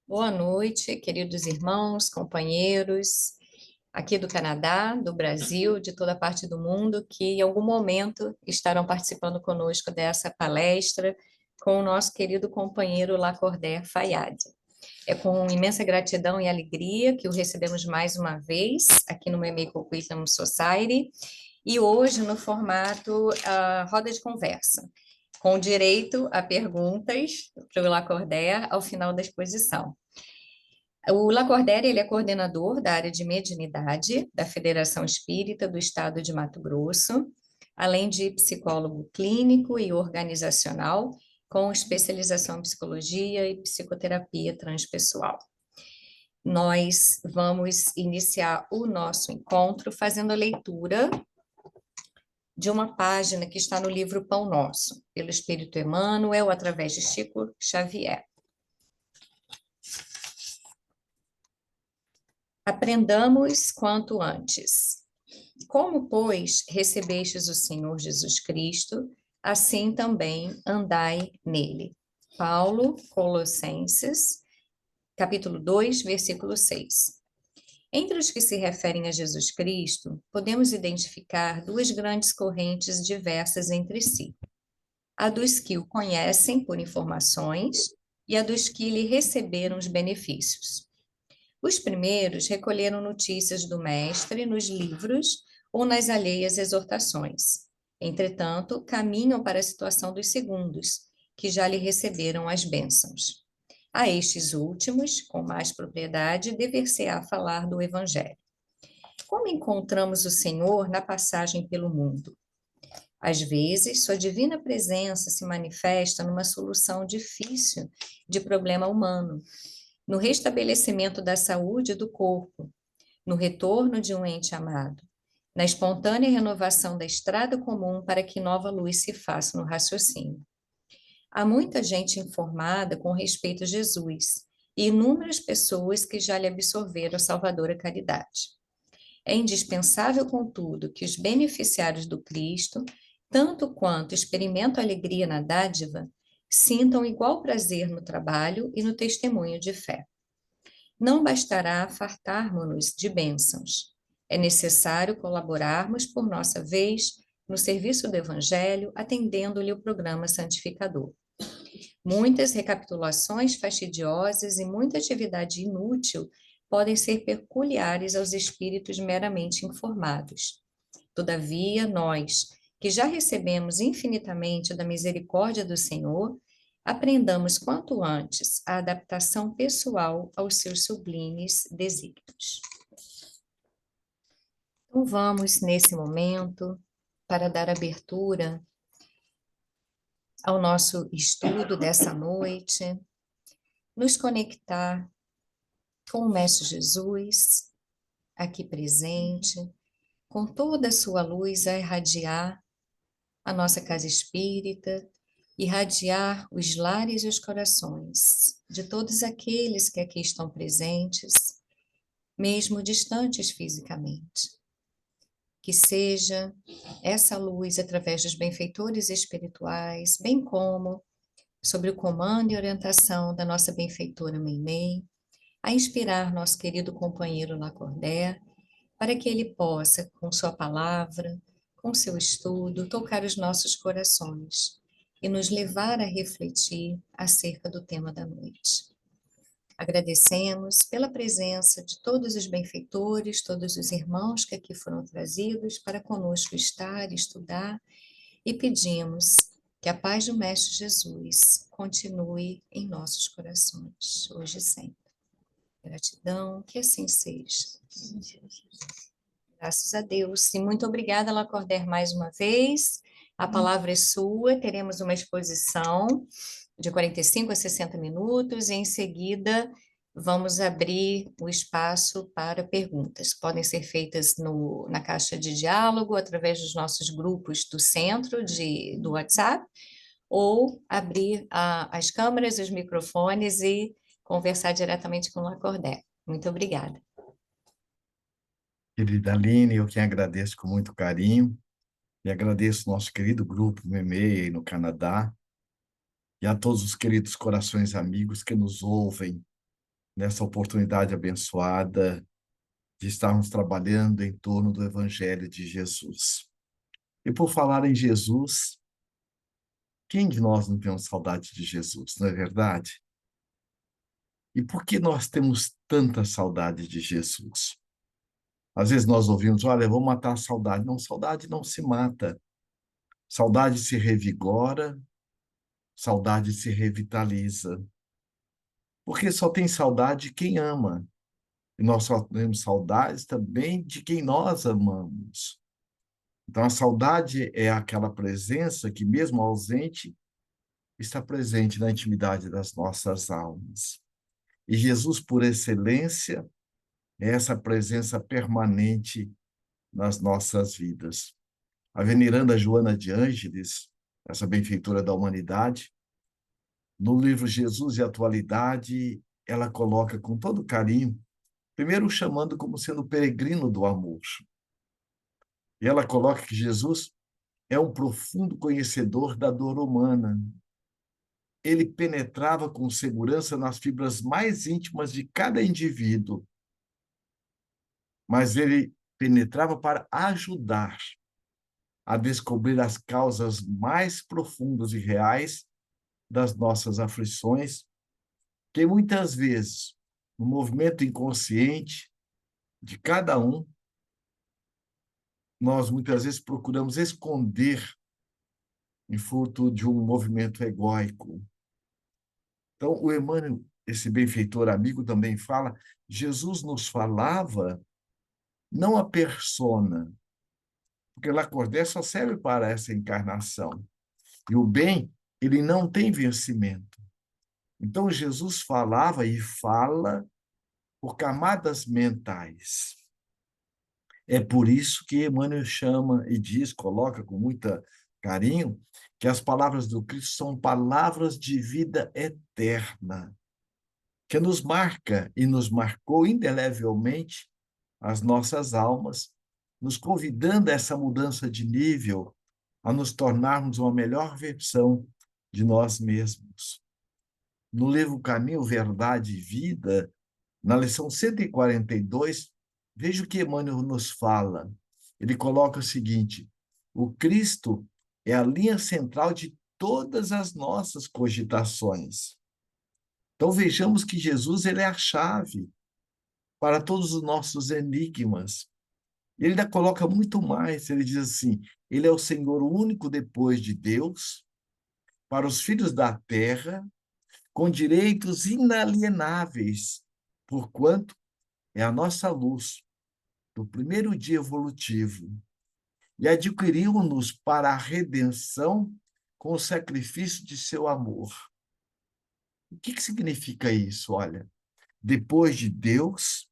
Boa noite, queridos irmãos, companheiros, aqui do Canadá, do Brasil, de toda parte do mundo, que em algum momento estarão participando conosco dessa palestra com o nosso querido companheiro Lacordaire Fayad. É com imensa gratidão e alegria que o recebemos mais uma vez aqui no Memei Coquitlam Society, e hoje no formato roda de conversa, com direito a perguntas para o Lacordaire ao final da exposição. O Lacordaire, ele é coordenador da área de mediunidade da Federação Espírita do Estado de Mato Grosso, além de psicólogo clínico e organizacional, com especialização em psicologia e psicoterapia transpessoal. Nós vamos iniciar o nosso encontro fazendo a leitura de uma página que está no livro Pão Nosso, pelo Espírito Emmanuel, através de Chico Xavier. Aprendamos quanto antes. Como, pois, recebestes o Senhor Jesus Cristo, assim também andai nele. Paulo, Colossenses, capítulo 2, versículo 6. Entre os que se referem a Jesus Cristo, podemos identificar duas grandes correntes diversas entre si: a dos que o conhecem por informações e a dos que lhe receberam os benefícios. Os primeiros recolheram notícias do Mestre nos livros ou nas alheias exortações. Entretanto, caminham para a situação dos segundos, que já lhe receberam as bênçãos. A estes últimos, com mais propriedade, dever-se-á falar do Evangelho. Como encontramos o Senhor na passagem pelo mundo? Às vezes, sua divina presença se manifesta numa solução difícil de problema humano, no restabelecimento da saúde do corpo, no retorno de um ente amado, na espontânea renovação da estrada comum para que nova luz se faça no raciocínio. Há muita gente informada com respeito a Jesus e inúmeras pessoas que já lhe absorveram a salvadora caridade. É indispensável, contudo, que os beneficiários do Cristo, tanto quanto experimentam alegria na dádiva, sintam igual prazer no trabalho e no testemunho de fé. Não bastará fartarmos-nos de bênçãos. É necessário colaborarmos por nossa vez no serviço do Evangelho, atendendo-lhe o programa santificador. Muitas recapitulações fastidiosas e muita atividade inútil podem ser peculiares aos espíritos meramente informados. Todavia, nós, que já recebemos infinitamente da misericórdia do Senhor, aprendamos quanto antes a adaptação pessoal aos seus sublimes desígnios. Então, vamos, nesse momento, para dar abertura ao nosso estudo dessa noite, nos conectar com o Mestre Jesus, aqui presente, com toda a sua luz a irradiar a nossa casa espírita, irradiar os lares e os corações de todos aqueles que aqui estão presentes, mesmo distantes fisicamente. Que seja essa luz através dos benfeitores espirituais, bem como sob o comando e orientação da nossa benfeitora Meimei, a inspirar nosso querido companheiro Lacordaire, para que ele possa, com sua palavra, com seu estudo, tocar os nossos corações e nos levar a refletir acerca do tema da noite. Agradecemos pela presença de todos os benfeitores, todos os irmãos que aqui foram trazidos para conosco estar, estudar, e pedimos que a paz do Mestre Jesus continue em nossos corações, hoje e sempre. Gratidão, que assim seja. Graças a Deus. E muito obrigada, Lacordaire, mais uma vez. A palavra é sua. Teremos uma exposição de 45 a 60 minutos e, em seguida, vamos abrir o espaço para perguntas. Podem ser feitas na caixa de diálogo, através dos nossos grupos do centro do WhatsApp, ou abrir as câmeras, os microfones e conversar diretamente com o Lacordaire. Muito obrigada. Querida Aline, eu que agradeço com muito carinho e agradeço nosso querido grupo Memei no Canadá e a todos os queridos corações amigos que nos ouvem nessa oportunidade abençoada de estarmos trabalhando em torno do Evangelho de Jesus. E por falar em Jesus, quem de nós não tem saudade de Jesus, não é verdade? E por que nós temos tanta saudade de Jesus? Às vezes nós ouvimos, olha, vou matar a saudade. Não, saudade não se mata. Saudade se revigora, saudade se revitaliza. Porque só tem saudade quem ama. E nós só temos saudades também de quem nós amamos. Então, a saudade é aquela presença que, mesmo ausente, está presente na intimidade das nossas almas. E Jesus, por excelência, é essa presença permanente nas nossas vidas. A veneranda Joana de Ângeles, essa benfeitora da humanidade, no livro Jesus e Atualidade, ela coloca com todo carinho, primeiro chamando como sendo o peregrino do amor. E ela coloca que Jesus é um profundo conhecedor da dor humana. Ele penetrava com segurança nas fibras mais íntimas de cada indivíduo, mas ele penetrava para ajudar a descobrir as causas mais profundas e reais das nossas aflições, que muitas vezes, no movimento inconsciente de cada um, nós muitas vezes procuramos esconder em fruto de um movimento egóico. Então, o Emmanuel, esse benfeitor amigo, também fala, Jesus nos falava não a persona, porque Lacordaire só serve para essa encarnação. E o bem, ele não tem vencimento. Então, Jesus falava e fala por camadas mentais. É por isso que Emmanuel chama e diz, coloca com muita carinho, que as palavras do Cristo são palavras de vida eterna, que nos marca e nos marcou indelevelmente as nossas almas, nos convidando a essa mudança de nível, a nos tornarmos uma melhor versão de nós mesmos. No livro Caminho, Verdade e Vida, na lição 142, veja o que Emmanuel nos fala. Ele coloca o seguinte: o Cristo é a linha central de todas as nossas cogitações. Então vejamos que Jesus ele é a chave para todos os nossos enigmas. Ele ainda coloca muito mais, ele diz assim, ele é o Senhor único depois de Deus, para os filhos da terra, com direitos inalienáveis, porquanto é a nossa luz do primeiro dia evolutivo, e adquiriu-nos para a redenção com o sacrifício de seu amor. O que significa isso? Olha, depois de Deus,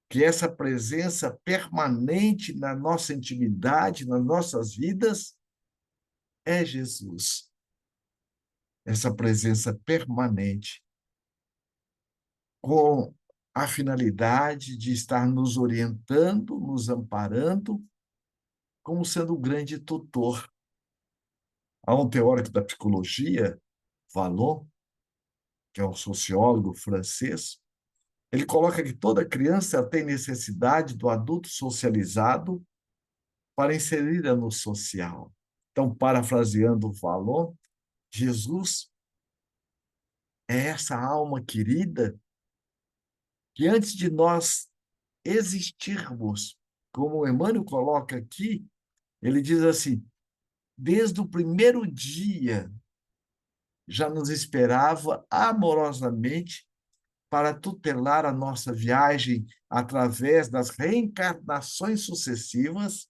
que essa presença permanente na nossa intimidade, nas nossas vidas, é Jesus. Essa presença permanente, com a finalidade de estar nos orientando, nos amparando, como sendo o grande tutor. Há um teórico da psicologia, Vallon, que é um sociólogo francês, ele coloca que toda criança tem necessidade do adulto socializado para inserir-a no social. Então, parafraseando Vallon, Jesus é essa alma querida que antes de nós existirmos, como o Emmanuel coloca aqui, ele diz assim, desde o primeiro dia já nos esperava amorosamente para tutelar a nossa viagem através das reencarnações sucessivas,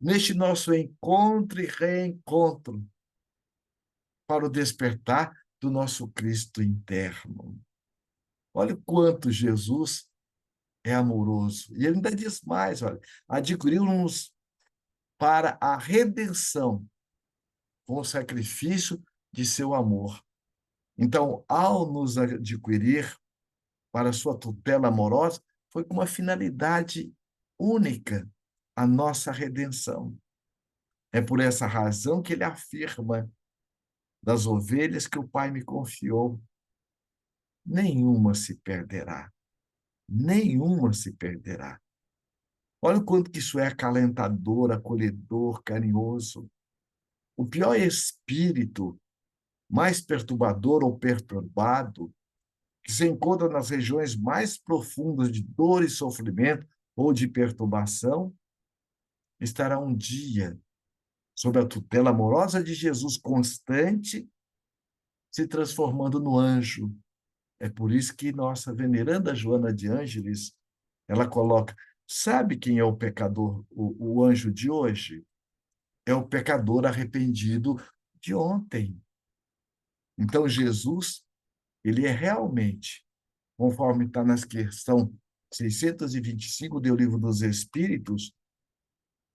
neste nosso encontro e reencontro, para o despertar do nosso Cristo interno. Olha o quanto Jesus é amoroso. E ele ainda diz mais, olha, adquiriu-nos para a redenção com o sacrifício de seu amor. Então, ao nos adquirir para sua tutela amorosa, foi com uma finalidade única, a nossa redenção. É por essa razão que ele afirma, das ovelhas que o Pai me confiou, nenhuma se perderá. Nenhuma se perderá. Olha o quanto que isso é acalentador, acolhedor, carinhoso. O pior espírito, mais perturbador ou perturbado, que se encontra nas regiões mais profundas de dor e sofrimento ou de perturbação, estará um dia sob a tutela amorosa de Jesus constante, se transformando no anjo. É por isso que nossa veneranda Joana de Ângeles, ela coloca, sabe quem é o pecador, o anjo de hoje? É o pecador arrependido de ontem. Então, Jesus, ele é realmente, conforme está na questão 625 do Livro dos Espíritos,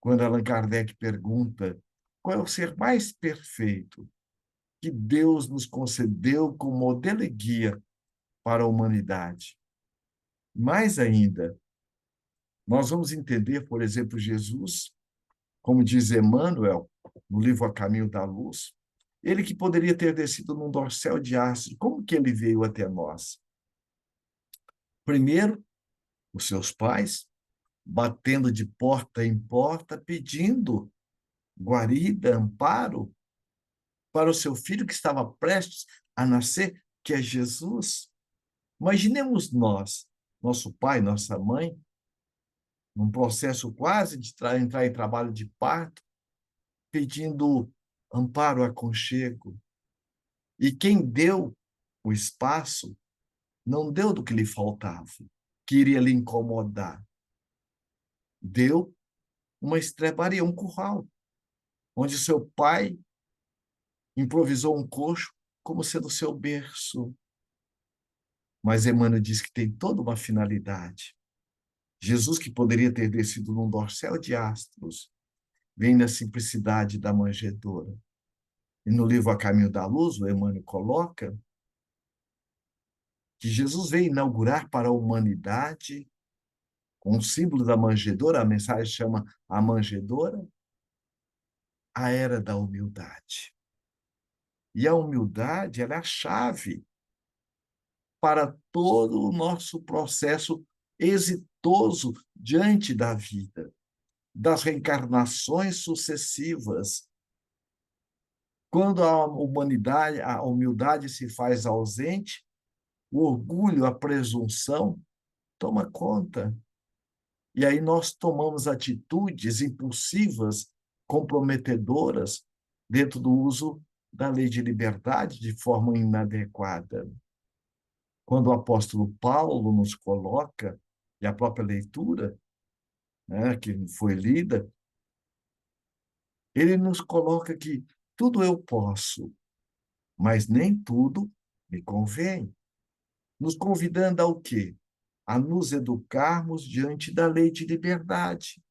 quando Allan Kardec pergunta qual é o ser mais perfeito que Deus nos concedeu como modelo e guia para a humanidade. Mais ainda, nós vamos entender, por exemplo, Jesus, como diz Emmanuel, no livro A Caminho da Luz, ele que poderia ter descido num dorsal de aço, como que ele veio até nós? Primeiro, os seus pais, batendo de porta em porta, pedindo guarida, amparo para o seu filho que estava prestes a nascer, que é Jesus. Imaginemos nós, nosso pai, nossa mãe, num processo quase de entrar em trabalho de parto, pedindo amparo, aconchego. E quem deu o espaço não deu do que lhe faltava, que iria lhe incomodar. Deu uma estrebaria, um curral, onde seu pai improvisou um coxo como sendo seu berço. Mas Emmanuel diz que tem toda uma finalidade. Jesus, que poderia ter descido num dorsal de astros, vem na simplicidade da manjedoura. E no livro A Caminho da Luz, o Emmanuel coloca que Jesus veio inaugurar para a humanidade, com o símbolo da manjedoura, a mensagem chama a manjedoura, a era da humildade. E a humildade ela é a chave para todo o nosso processo exitoso diante da vida, das reencarnações sucessivas. Quando a humanidade, a humildade se faz ausente, o orgulho, a presunção toma conta. E aí nós tomamos atitudes impulsivas, comprometedoras, dentro do uso da lei de liberdade de forma inadequada. Quando o apóstolo Paulo nos coloca, e a própria leitura, né, que foi lida, ele nos coloca que tudo eu posso, mas nem tudo me convém. Nos convidando ao quê? A nos educarmos diante da lei de liberdade.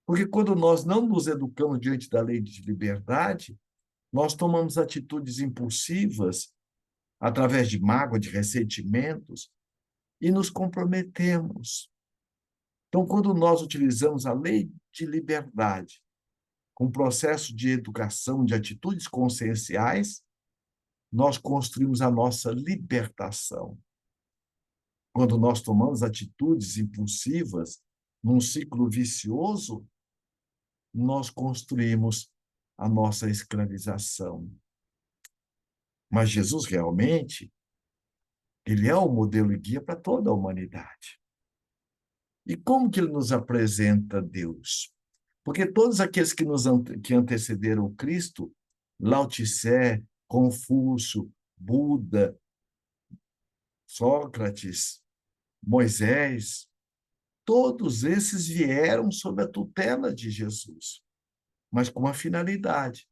Porque quando nós não nos educamos diante da lei de liberdade, nós tomamos atitudes impulsivas, através de mágoa, de ressentimentos, e nos comprometemos. Então, quando nós utilizamos a lei de liberdade com processo de educação, de atitudes conscienciais, nós construímos a nossa libertação. Quando nós tomamos atitudes impulsivas num ciclo vicioso, nós construímos a nossa escravização. Mas Jesus realmente, ele é o modelo e guia para toda a humanidade. E como que ele nos apresenta Deus? Porque todos aqueles que antecederam o Cristo, Lao Tse, Confúcio, Buda, Sócrates, Moisés, todos esses vieram sob a tutela de Jesus, mas com a finalidade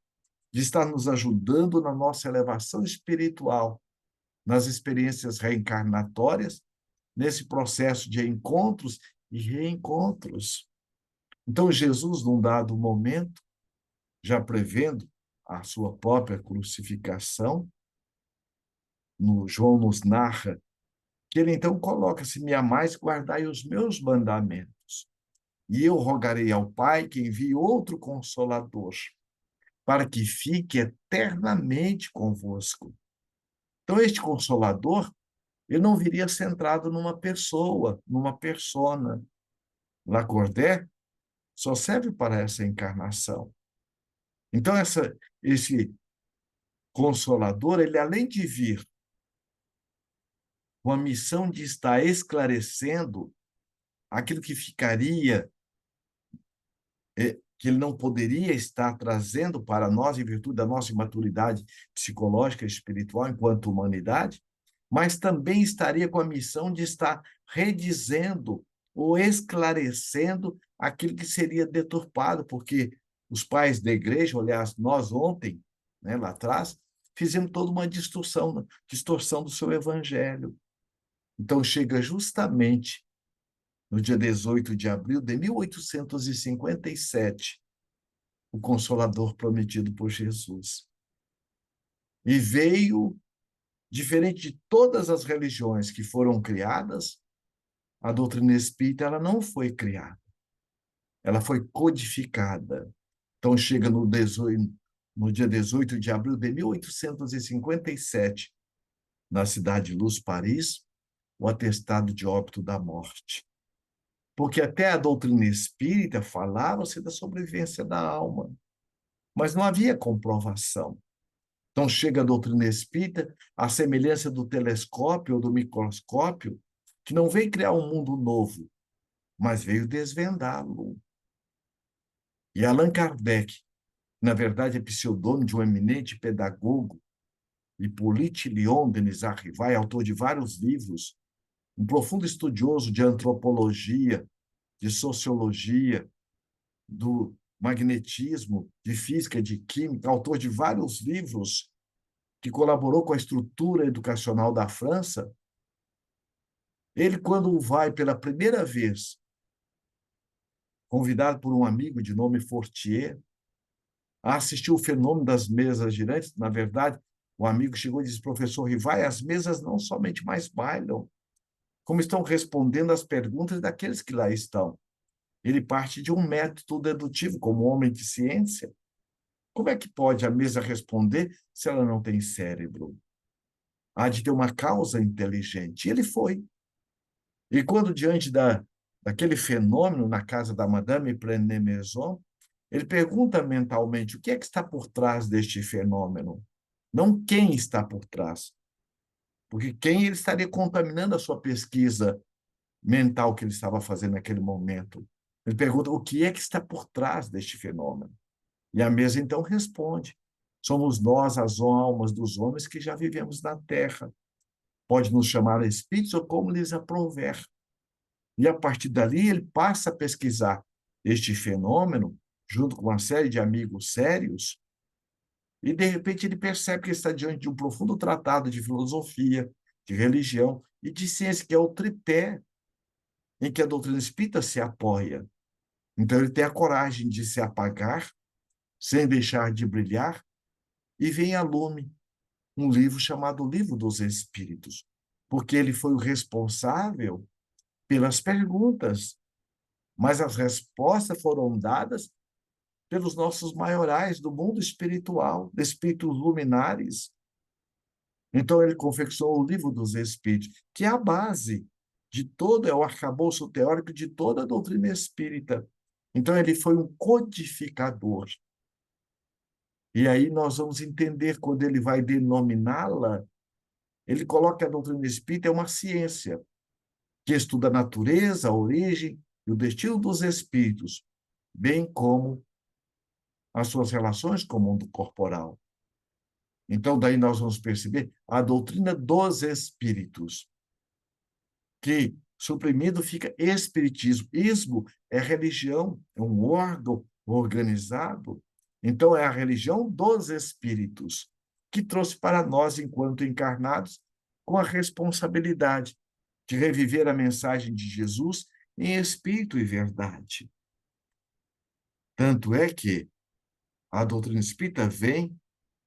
de estar nos ajudando na nossa elevação espiritual, nas experiências reencarnatórias, nesse processo de encontros e reencontros. Então, Jesus, num dado momento, já prevendo a sua própria crucificação, no João nos narra que ele então coloca: se me amais, guardai os meus mandamentos. E eu rogarei ao Pai que envie outro Consolador, para que fique eternamente convosco. Então, este Consolador, ele não viria centrado numa pessoa, numa persona. Lacordaire só serve para essa encarnação. Então, esse Consolador, ele além de vir com a missão de estar esclarecendo aquilo que ficaria, que ele não poderia estar trazendo para nós em virtude da nossa imaturidade psicológica e espiritual enquanto humanidade, mas também estaria com a missão de estar redizendo ou esclarecendo aquilo que seria deturpado, porque os pais da igreja, aliás, nós ontem, né, lá atrás, fizemos toda uma distorção do seu evangelho. Então, chega justamente no dia 18 de abril de 1857, o Consolador prometido por Jesus. E veio, diferente de todas as religiões que foram criadas, a doutrina espírita ela não foi criada, ela foi codificada. Então, chega no dia 18 de abril de 1857, na cidade de Luz, Paris, o atestado de óbito da morte. Porque até a doutrina espírita falava-se da sobrevivência da alma, mas não havia comprovação. Então, chega a doutrina espírita, a semelhança do telescópio ou do microscópio, que não veio criar um mundo novo, mas veio desvendá-lo. E Allan Kardec, na verdade, é pseudônimo de um eminente pedagogo, Hippolyte Léon Denis Arrivai, autor de vários livros, um profundo estudioso de antropologia, de sociologia, do magnetismo, de física, de química, autor de vários livros, que colaborou com a estrutura educacional da França. Ele, quando vai pela primeira vez, convidado por um amigo de nome Fortier, a assistir o fenômeno das mesas girantes, na verdade, o amigo chegou e disse: professor Rivai, as mesas não somente mais bailam, como estão respondendo às perguntas daqueles que lá estão. Ele parte de um método dedutivo, como homem de ciência. Como é que pode a mesa responder se ela não tem cérebro? Há de ter uma causa inteligente. E ele foi. E quando, diante daquele fenômeno na casa da Madame Prenez-Maison, ele pergunta mentalmente o que é que está por trás deste fenômeno. Não quem está por trás. Porque quem ele estaria contaminando a sua pesquisa mental que ele estava fazendo naquele momento. Ele pergunta o que é que está por trás deste fenômeno. E a mesa, então, responde. Somos nós, as almas dos homens que já vivemos na Terra. Pode nos chamar espíritos ou como lhes aprouver. E, a partir dali, ele passa a pesquisar este fenômeno, junto com uma série de amigos sérios, e, de repente, ele percebe que está diante de um profundo tratado de filosofia, de religião e de ciência, que é o tripé em que a doutrina espírita se apoia. Então, ele tem a coragem de se apagar, sem deixar de brilhar, e vem a lume um livro chamado Livro dos Espíritos, porque ele foi o responsável pelas perguntas, mas as respostas foram dadas pelos nossos maiorais do mundo espiritual, de espíritos luminares. Então, ele confeccionou o Livro dos Espíritos, que é a base de todo, é o arcabouço teórico de toda a doutrina espírita. Então, ele foi um codificador. E aí nós vamos entender, quando ele vai denominá-la, ele coloca que a doutrina espírita é uma ciência que estuda a natureza, a origem e o destino dos espíritos, bem como as suas relações com o mundo corporal. Então, daí nós vamos perceber a doutrina dos espíritos, que suprimido fica espiritismo. Ismo é religião, é um órgão organizado. Então, é a religião dos espíritos, que trouxe para nós, enquanto encarnados, com a responsabilidade de reviver a mensagem de Jesus em espírito e verdade. Tanto é que a doutrina espírita vem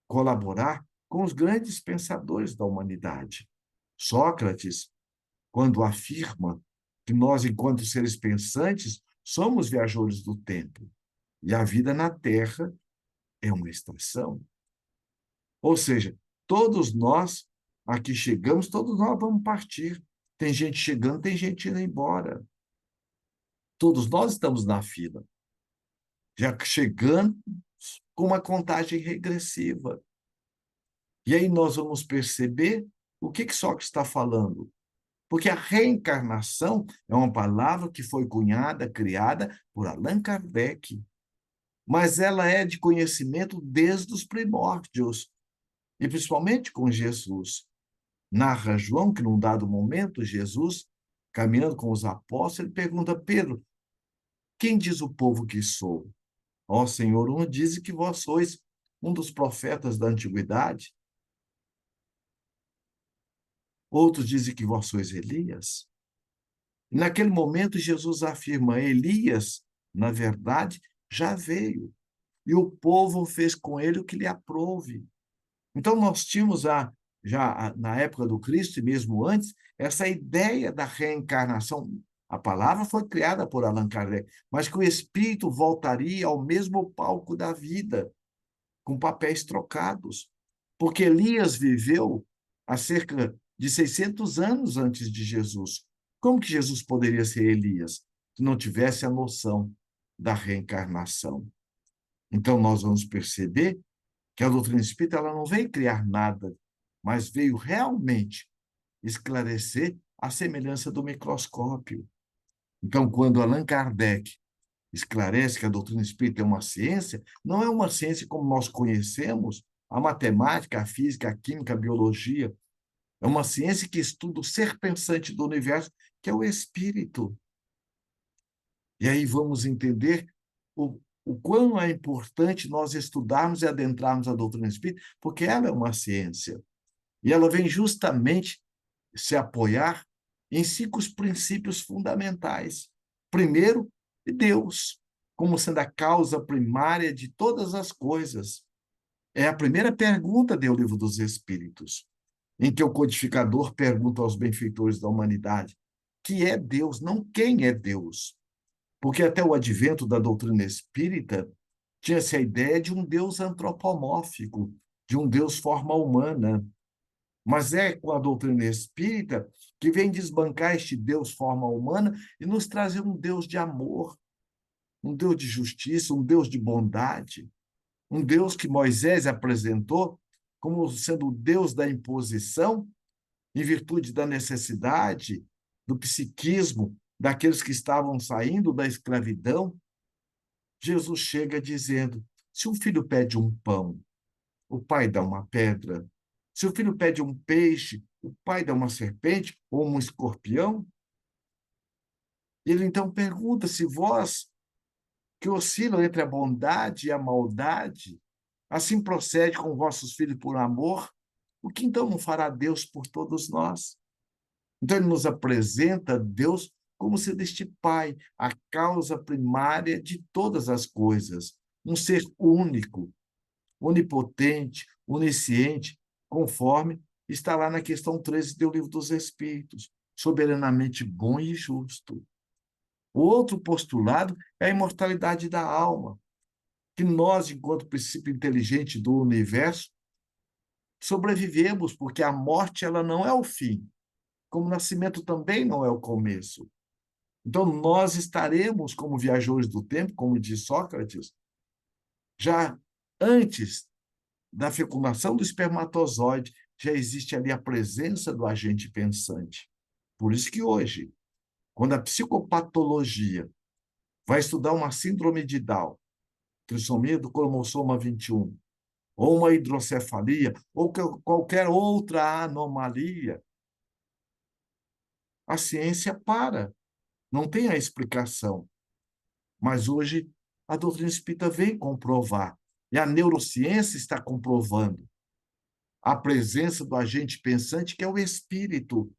colaborar com os grandes pensadores da humanidade. Sócrates, quando afirma que nós, enquanto seres pensantes, somos viajores do tempo, e a vida na Terra é uma estação. Ou seja, todos nós, aqui chegamos, todos nós vamos partir. Tem gente chegando, tem gente indo embora. Todos nós estamos na fila, já chegando com uma contagem regressiva. E aí nós vamos perceber o que Sócrates está falando. Porque a reencarnação é uma palavra que foi cunhada, criada por Allan Kardec, mas ela é de conhecimento desde os primórdios, e principalmente com Jesus. Narra João que, num dado momento, Jesus, caminhando com os apóstolos, ele pergunta a Pedro: quem diz o povo que sou? Ó Senhor, um diz que vós sois um dos profetas da antiguidade, outros dizem que vós sois Elias. E naquele momento, Jesus afirma: Elias, na verdade, já veio, e o povo fez com ele o que lhe aprouve. Então, nós tínhamos já na época do Cristo, e mesmo antes, essa ideia da reencarnação. A palavra foi criada por Allan Kardec, mas que o espírito voltaria ao mesmo palco da vida, com papéis trocados. Porque Elias viveu há cerca de 600 anos antes de Jesus. Como que Jesus poderia ser Elias se não tivesse a noção da reencarnação? Então, nós vamos perceber que a doutrina espírita ela não veio criar nada, mas veio realmente esclarecer a semelhança do microscópio. Então, quando Allan Kardec esclarece que a doutrina espírita é uma ciência, não é uma ciência como nós conhecemos a matemática, a física, a química, a biologia. É uma ciência que estuda o ser pensante do universo, que é o espírito. E aí vamos entender o quão é importante nós estudarmos e adentrarmos a doutrina espírita, porque ela é uma ciência. E ela vem justamente se apoiar em 5 princípios fundamentais. Primeiro, Deus, como sendo a causa primária de todas as coisas. É a primeira pergunta do Livro dos Espíritos, em que o codificador pergunta aos benfeitores da humanidade: que é Deus, não quem é Deus. Porque até o advento da doutrina espírita tinha-se a ideia de um Deus antropomórfico, de um Deus forma humana. Mas é com a doutrina espírita que vem desbancar este Deus forma humana e nos trazer um Deus de amor, um Deus de justiça, um Deus de bondade, um Deus que Moisés apresentou como sendo o Deus da imposição, em virtude da necessidade, do psiquismo daqueles que estavam saindo da escravidão. Jesus chega dizendo: se um filho pede um pão, o pai dá uma pedra. Se o filho pede um peixe, o pai dá uma serpente ou um escorpião. Ele então pergunta: se vós, que oscilam entre a bondade e a maldade, assim procede com vossos filhos por amor, o que então não fará Deus por todos nós? Então ele nos apresenta Deus como sendo este Pai, a causa primária de todas as coisas, um ser único, onipotente, onisciente, conforme está lá na questão 13 do Livro dos Espíritos, soberanamente bom e justo. O outro postulado é a imortalidade da alma, que nós, enquanto princípio inteligente do universo, sobrevivemos, porque a morte ela não é o fim, como o nascimento também não é o começo. Então, nós estaremos como viajores do tempo, como diz Sócrates, já antes da fecundação do espermatozoide, já existe ali a presença do agente pensante. Por isso que hoje, quando a psicopatologia vai estudar uma síndrome de Down, trissomia do cromossoma 21, ou uma hidrocefalia, ou qualquer outra anomalia, a ciência para, não tem a explicação. Mas hoje a doutrina espírita vem comprovar, e a neurociência está comprovando a presença do agente pensante, que é o espírito,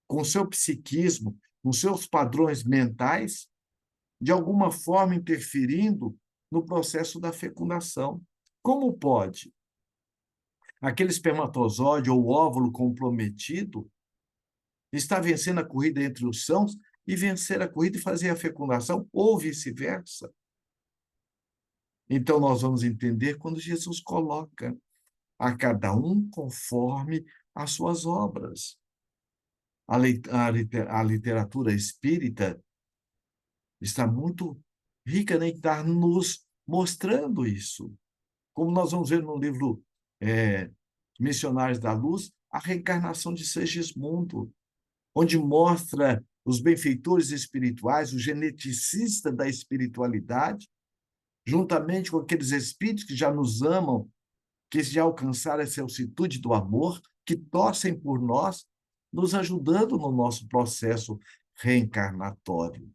com seu psiquismo, com seus padrões mentais, de alguma forma interferindo no processo da fecundação. Como pode aquele espermatozoide ou óvulo comprometido estar vencendo a corrida entre os sãos e vencer a corrida e fazer a fecundação, ou vice-versa? Então, nós vamos entender quando Jesus coloca a cada um conforme as suas obras. A literatura espírita está muito rica em estar nos mostrando isso. Como nós vamos ver no livro Missionários da Luz, a reencarnação de Segismundo, onde mostra os benfeitores espirituais, o geneticista da espiritualidade, juntamente com aqueles espíritos que já nos amam, que já alcançaram essa altitude do amor, que torcem por nós, nos ajudando no nosso processo reencarnatório.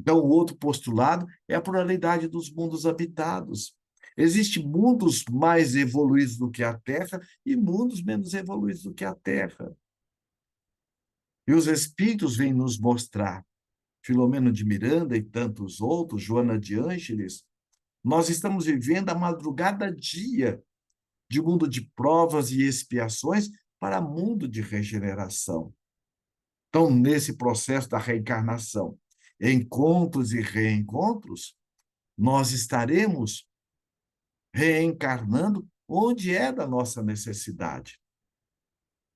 Então, o outro postulado é a pluralidade dos mundos habitados. Existem mundos mais evoluídos do que a Terra e mundos menos evoluídos do que a Terra. E os espíritos vêm nos mostrar, Filomeno de Miranda e tantos outros, Joana de Ângeles, nós estamos vivendo a madrugada dia de mundo de provas e expiações para mundo de regeneração. Então, nesse processo da reencarnação, encontros e reencontros, nós estaremos reencarnando onde é da nossa necessidade.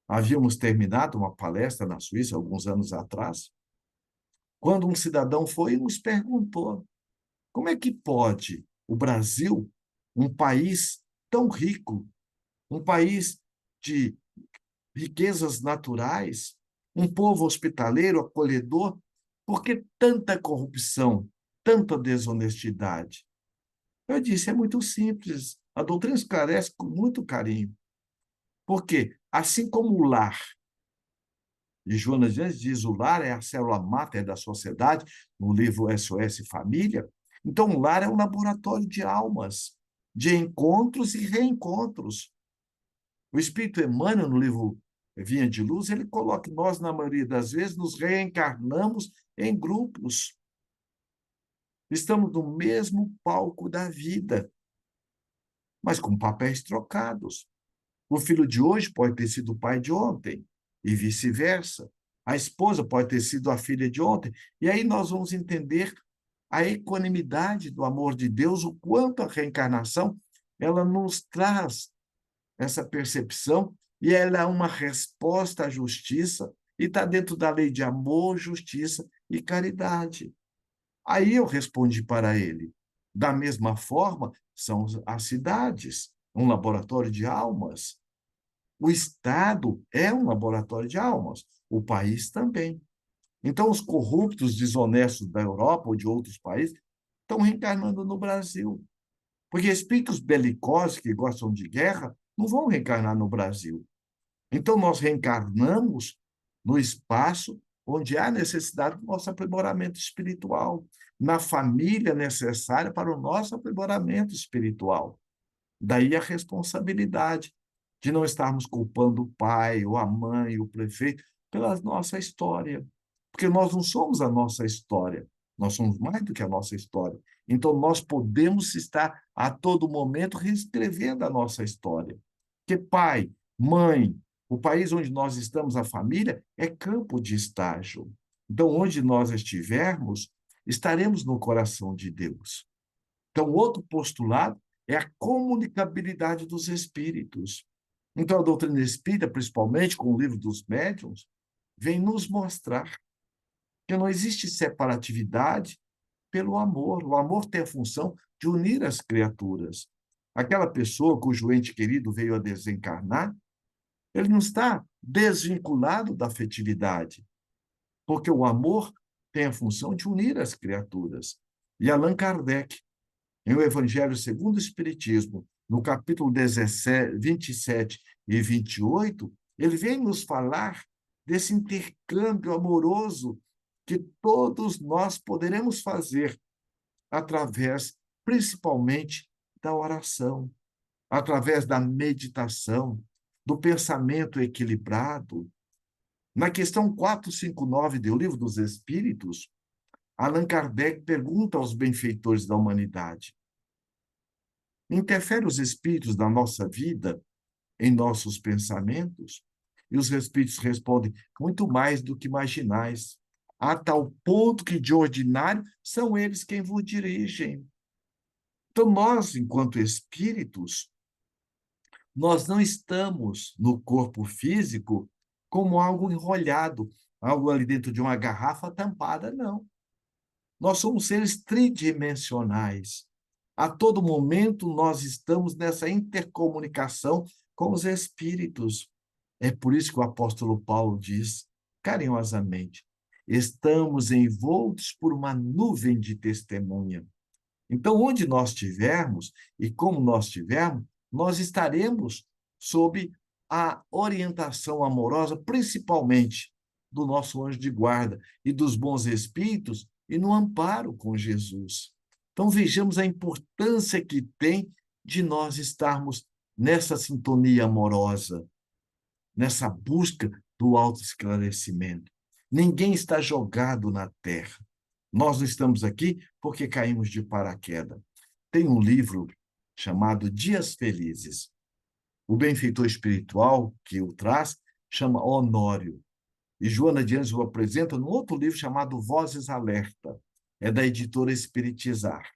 Havíamos terminado uma palestra na Suíça alguns anos atrás, quando um cidadão foi e nos perguntou como é que pode o Brasil, um país tão rico, um país de riquezas naturais, um povo hospitaleiro, acolhedor, por que tanta corrupção, tanta desonestidade? Eu disse, é muito simples, a doutrina esclarece com muito carinho. Porque, assim como o lar, e Joana de Ângeles diz, o lar é a célula máter da sociedade, no livro SOS Família, então o lar é um laboratório de almas, de encontros e reencontros. O Espírito Emmanuel, no livro Vinha de Luz, ele coloca que nós, na maioria das vezes, nos reencarnamos em grupos. Estamos no mesmo palco da vida, mas com papéis trocados. O filho de hoje pode ter sido o pai de ontem, e vice-versa. A esposa pode ter sido a filha de ontem. E aí nós vamos entender a equanimidade do amor de Deus, o quanto a reencarnação ela nos traz essa percepção, e ela é uma resposta à justiça, e está dentro da lei de amor, justiça e caridade. Aí eu respondi para ele, da mesma forma, são as cidades, um laboratório de almas. O Estado é um laboratório de almas, o país também. Então, os corruptos, desonestos da Europa ou de outros países estão reencarnando no Brasil. Porque espíritos belicosos que gostam de guerra não vão reencarnar no Brasil. Então, nós reencarnamos no espaço onde há necessidade do nosso aprimoramento espiritual, na família necessária para o nosso aprimoramento espiritual. Daí a responsabilidade de não estarmos culpando o pai, ou a mãe, o prefeito, pela nossa história. Porque nós não somos a nossa história, nós somos mais do que a nossa história. Então, nós podemos estar a todo momento reescrevendo a nossa história. Porque pai, mãe, o país onde nós estamos, a família, é campo de estágio. Então, onde nós estivermos, estaremos no coração de Deus. Então, outro postulado é a comunicabilidade dos espíritos. Então, a doutrina espírita, principalmente com o livro dos médiuns, vem nos mostrar que não existe separatividade pelo amor. O amor tem a função de unir as criaturas. Aquela pessoa cujo ente querido veio a desencarnar, ele não está desvinculado da afetividade, porque o amor tem a função de unir as criaturas. E Allan Kardec, em O Evangelho segundo o Espiritismo, no capítulo 17, 27 e 28, ele vem nos falar desse intercâmbio amoroso que todos nós poderemos fazer através, principalmente, da oração, através da meditação, do pensamento equilibrado. Na questão 459 do Livro dos Espíritos, Allan Kardec pergunta aos benfeitores da humanidade: interfere os espíritos da nossa vida em nossos pensamentos? E os espíritos respondem: muito mais do que imaginais, a tal ponto que, de ordinário, são eles quem vos dirigem. Então, nós, enquanto espíritos, Nós não estamos no corpo físico como algo enrolhado, algo ali dentro de uma garrafa tampada, não. Nós somos seres tridimensionais. A todo momento nós estamos nessa intercomunicação com os espíritos. É por isso que o apóstolo Paulo diz, carinhosamente, estamos envoltos por uma nuvem de testemunha. Então, onde nós estivermos e como nós estivermos, nós estaremos sob a orientação amorosa, principalmente do nosso anjo de guarda e dos bons espíritos, e no amparo com Jesus. Então, vejamos a importância que tem de nós estarmos nessa sintonia amorosa, nessa busca do autoesclarecimento. Ninguém está jogado na terra. Nós não estamos aqui porque caímos de paraquedas. Tem um livro chamado Dias Felizes. O benfeitor espiritual que o traz chama Honório. E Joana de Ângeles o apresenta num outro livro chamado Vozes Alerta. É da editora Espiritizar,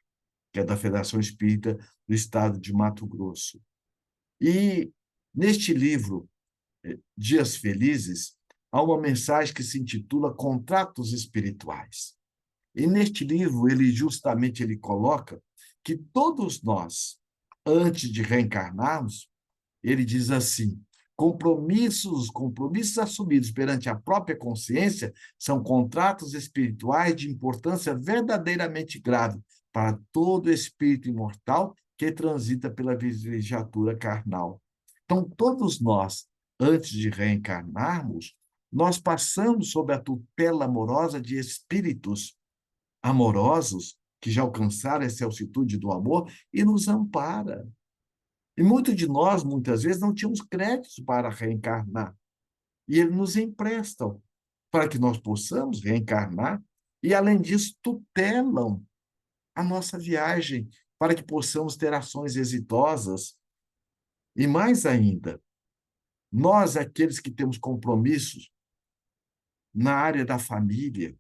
que é da Federação Espírita do Estado de Mato Grosso. E neste livro, Dias Felizes, há uma mensagem que se intitula Contratos Espirituais. E neste livro, ele coloca que todos nós, antes de reencarnarmos, ele diz assim: compromissos assumidos perante a própria consciência são contratos espirituais de importância verdadeiramente grave para todo espírito imortal que transita pela vigiatura carnal. Então, todos nós, antes de reencarnarmos, nós passamos sob a tutela amorosa de espíritos amorosos que já alcançaram essa altitude do amor e nos ampara. E muitos de nós, muitas vezes, não tínhamos créditos para reencarnar. E eles nos emprestam para que nós possamos reencarnar e, além disso, tutelam a nossa viagem para que possamos ter ações exitosas. E mais ainda, nós, aqueles que temos compromissos na área da família,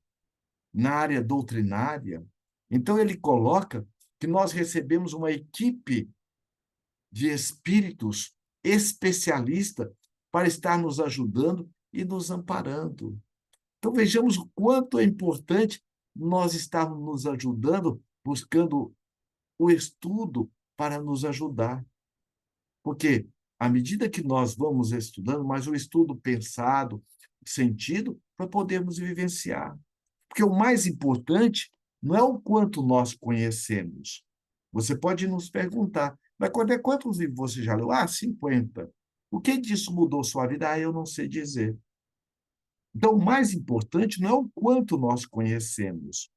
na área doutrinária, então ele coloca que nós recebemos uma equipe de espíritos especialistas para estar nos ajudando e nos amparando. Então, vejamos o quanto é importante nós estarmos nos ajudando, buscando o estudo para nos ajudar. Porque, à medida que nós vamos estudando, mais o estudo pensado, sentido, para podermos vivenciar. Porque o mais importante não é o quanto nós conhecemos. Você pode nos perguntar, mas quantos livros você já leu? Ah, 50. O que disso mudou sua vida? Ah, eu não sei dizer. Então, o mais importante não é o quanto nós conhecemos,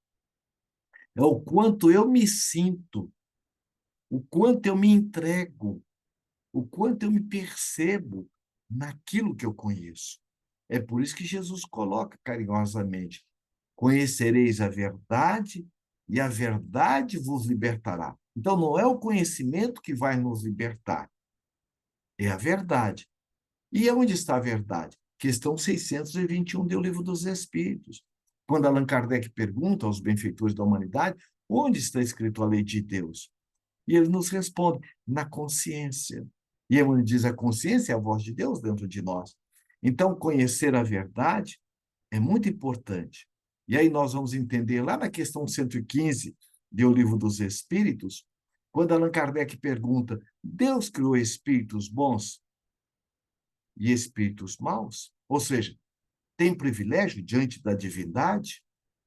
é o quanto eu me sinto, o quanto eu me entrego, o quanto eu me percebo naquilo que eu conheço. É por isso que Jesus coloca carinhosamente: conhecereis a verdade e a verdade vos libertará. Então, não é o conhecimento que vai nos libertar, é a verdade. E onde está a verdade? Questão 621 do Livro dos Espíritos. Quando Allan Kardec pergunta aos benfeitores da humanidade onde está escrito a lei de Deus, e ele nos responde: na consciência. E ele diz: a consciência é a voz de Deus dentro de nós. Então, conhecer a verdade é muito importante. E aí nós vamos entender lá na questão 115 do Livro dos Espíritos, quando Allan Kardec pergunta: Deus criou espíritos bons e espíritos maus? Ou seja, tem privilégio diante da divindade?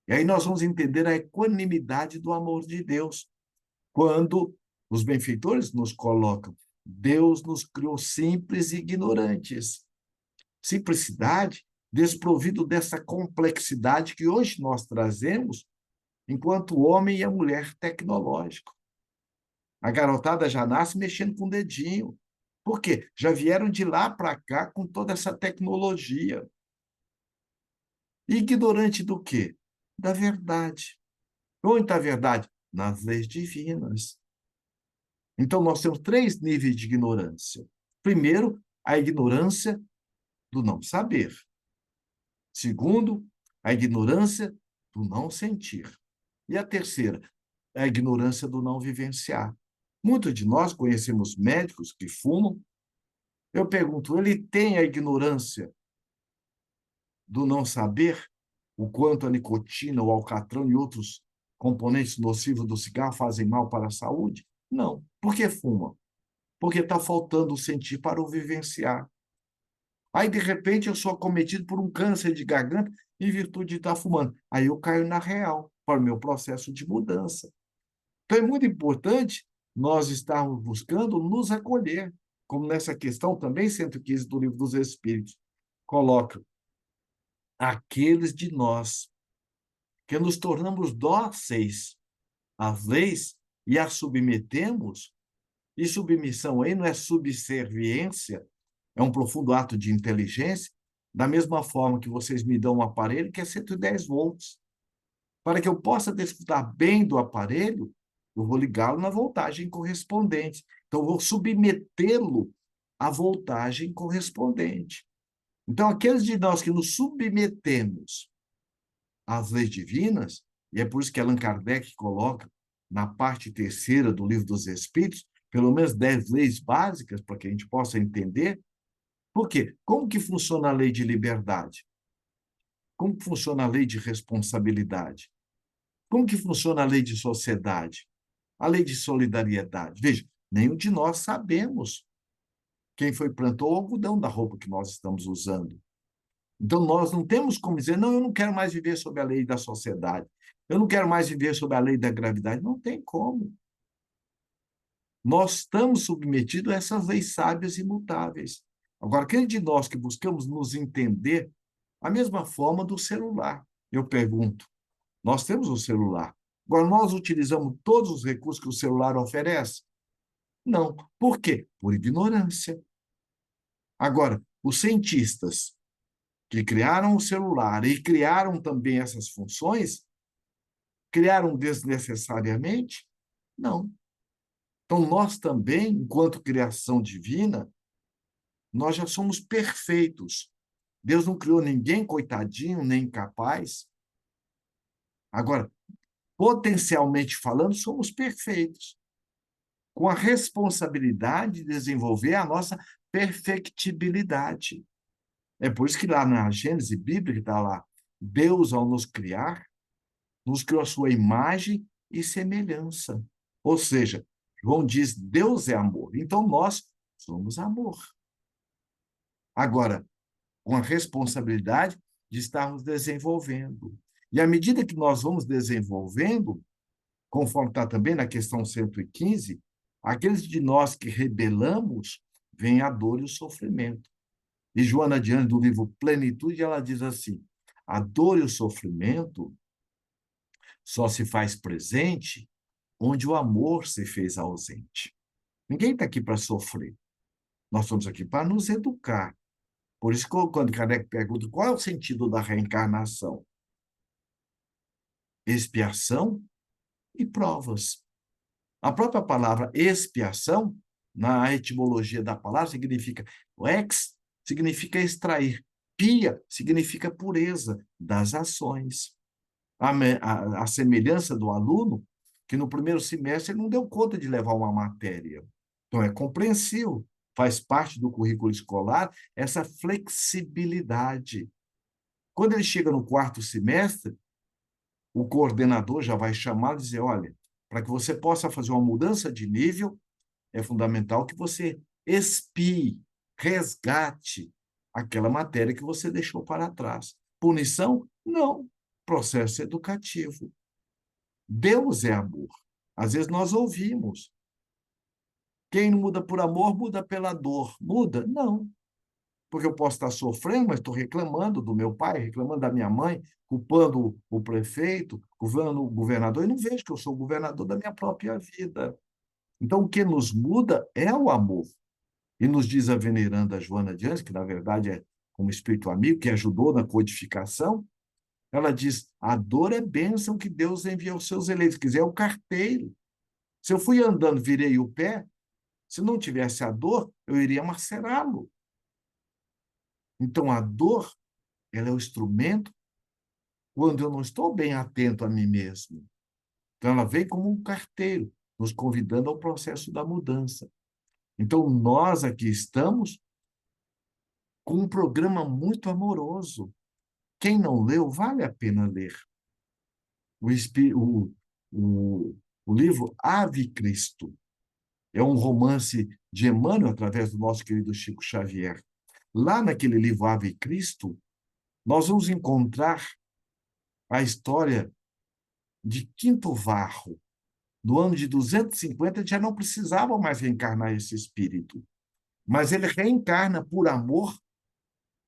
E aí nós vamos entender a equanimidade do amor de Deus, quando os benfeitores nos colocam: Deus nos criou simples e ignorantes. Simplicidade desprovido dessa complexidade que hoje nós trazemos enquanto o homem e a mulher tecnológico. A garotada já nasce mexendo com o dedinho. Por quê? Já vieram de lá para cá com toda essa tecnologia. Ignorante do quê? Da verdade. Onde está a verdade? Nas leis divinas. Então, nós temos 3 níveis de ignorância. Primeiro, a ignorância do não saber. Segundo, a ignorância do não sentir. E a terceira, a ignorância do não vivenciar. Muitos de nós conhecemos médicos que fumam Eu pergunto, ele tem a ignorância do não saber o quanto a nicotina, o alcatrão e outros componentes nocivos do cigarro fazem mal para a saúde? Não. Por que fuma? Porque está faltando o sentir para o vivenciar. Aí, de repente, eu sou acometido por um câncer de garganta em virtude de estar fumando. Aí eu caio na real para o meu processo de mudança. Então, é muito importante nós estarmos buscando nos acolher, como nessa questão também 115 do Livro dos Espíritos coloca: aqueles de nós que nos tornamos dóceis às leis e as submetemos, e submissão aí não é subserviência, é um profundo ato de inteligência, da mesma forma que vocês me dão um aparelho que é 110 volts. Para que eu possa desfrutar bem do aparelho, eu vou ligá-lo na voltagem correspondente. Então, eu vou submetê-lo à voltagem correspondente. Então, aqueles de nós que nos submetemos às leis divinas, e é por isso que Allan Kardec coloca na parte terceira do Livro dos Espíritos, pelo menos 10 leis básicas para que a gente possa entender. Por quê? Como que funciona a lei de liberdade? Como que funciona a lei de responsabilidade? Como que funciona a lei de sociedade? A lei de solidariedade? Veja, nenhum de nós sabemos quem foi plantou o algodão da roupa que nós estamos usando. Então, nós não temos como dizer, não, eu não quero mais viver sob a lei da sociedade, eu não quero mais viver sob a lei da gravidade. Não tem como. Nós estamos submetidos a essas leis sábias e imutáveis. Agora, aquele de nós que buscamos nos entender, a mesma forma do celular. Eu pergunto, nós temos um celular. Agora, nós utilizamos todos os recursos que o celular oferece? Não. Por quê? Por ignorância. Agora, os cientistas que criaram o celular e criaram também essas funções, criaram desnecessariamente? Não. Então, nós também, enquanto criação divina, nós já somos perfeitos. Deus não criou ninguém coitadinho, nem incapaz. Agora, potencialmente falando, somos perfeitos, com a responsabilidade de desenvolver a nossa perfectibilidade. É por isso que lá na Gênese bíblica está lá, Deus, ao nos criar, nos criou a sua imagem e semelhança. Ou seja, João diz, Deus é amor, então nós somos amor. Agora, com a responsabilidade de estarmos desenvolvendo. E à medida que nós vamos desenvolvendo, conforme está também na questão 115, aqueles de nós que rebelamos, vem a dor e o sofrimento. E Joana de Ângeles, do livro Plenitude, ela diz assim, a dor e o sofrimento só se faz presente onde o amor se fez ausente. Ninguém está aqui para sofrer. Nós estamos aqui para nos educar. Por isso, quando Kardec pergunta qual é o sentido da reencarnação? Expiação e provas. A própria palavra expiação, na etimologia da palavra, significa ex, significa extrair. Pia significa pureza das ações. A semelhança do aluno, que no primeiro semestre ele não deu conta de levar uma matéria. Então, é compreensível, faz parte do currículo escolar essa flexibilidade. Quando ele chega no quarto semestre, o coordenador já vai chamar e dizer, olha, para que você possa fazer uma mudança de nível, é fundamental que você expie, resgate aquela matéria que você deixou para trás. Punição? Não. Processo educativo. Deus é amor. Às vezes nós ouvimos. Quem não muda por amor, muda pela dor. Muda? Não. Porque eu posso estar sofrendo, mas estou reclamando do meu pai, reclamando da minha mãe, culpando o prefeito, culpando o governador, e não vejo que eu sou o governador da minha própria vida. Então, o que nos muda é o amor. E nos diz a veneranda Joana de Ângeles, que na verdade é como espírito amigo, que ajudou na codificação, ela diz, a dor é bênção que Deus envia aos seus eleitos. Se quiser, é o carteiro. Se eu fui andando, virei o pé, se não tivesse a dor, eu iria macerá-lo. Então, a dor, ela é o instrumento quando eu não estou bem atento a mim mesmo. Então, ela vem como um carteiro, nos convidando ao processo da mudança. Então, nós aqui estamos com um programa muito amoroso. Quem não leu, vale a pena ler. O, espi- o, o livro Ave Cristo é um romance de Emmanuel, através do nosso querido Chico Xavier. Lá naquele livro Ave Cristo, nós vamos encontrar a história de Quinto Varro. No ano de 250, já não precisava mais reencarnar esse espírito, mas ele reencarna por amor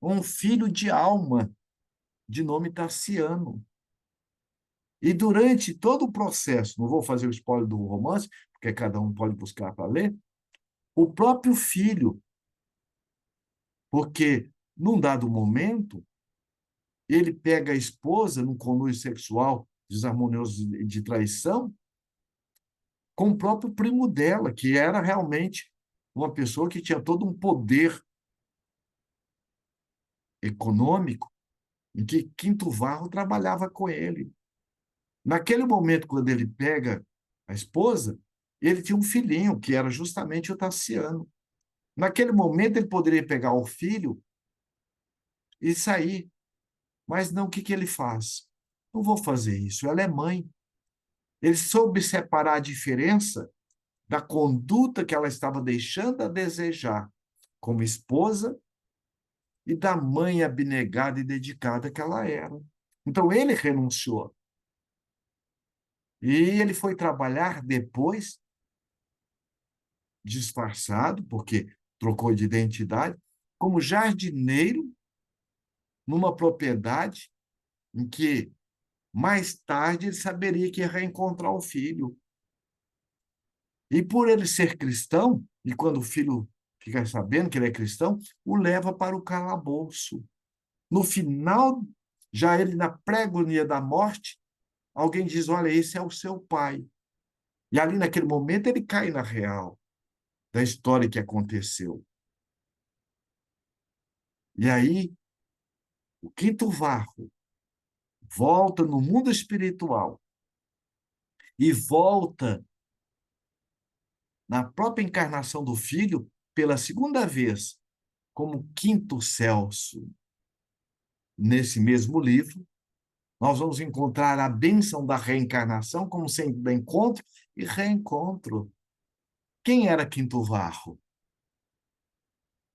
um filho de alma, de nome Tassiano. E durante todo o processo, não vou fazer o spoiler do romance, porque cada um pode buscar para ler, o próprio filho, porque num dado momento, ele pega a esposa num conluio sexual desarmonioso de traição com o próprio primo dela, que era realmente uma pessoa que tinha todo um poder econômico, em que Quinto Varro trabalhava com ele. Naquele momento, quando ele pega a esposa, ele tinha um filhinho, que era justamente o Tassiano. Naquele momento, ele poderia pegar o filho e sair, mas não, o que ele faz? Não vou fazer isso, ela é mãe. Ele soube separar a diferença da conduta que ela estava deixando a desejar como esposa e da mãe abnegada e dedicada que ela era. Então, ele renunciou. E ele foi trabalhar depois, disfarçado, porque trocou de identidade, como jardineiro numa propriedade em que mais tarde ele saberia que ia reencontrar o filho. E por ele ser cristão, e quando o filho fica sabendo que ele é cristão, o leva para o calabouço. No final, já ele na pré-agonia da morte, alguém diz: olha, esse é o seu pai. E ali naquele momento ele cai na real da história que aconteceu. E aí, o Quinto Varro volta no mundo espiritual e volta na própria encarnação do filho pela segunda vez, como Quinto Celso. Nesse mesmo livro, nós vamos encontrar a bênção da reencarnação como sendo de encontro e reencontro. Quem era Quinto Varro?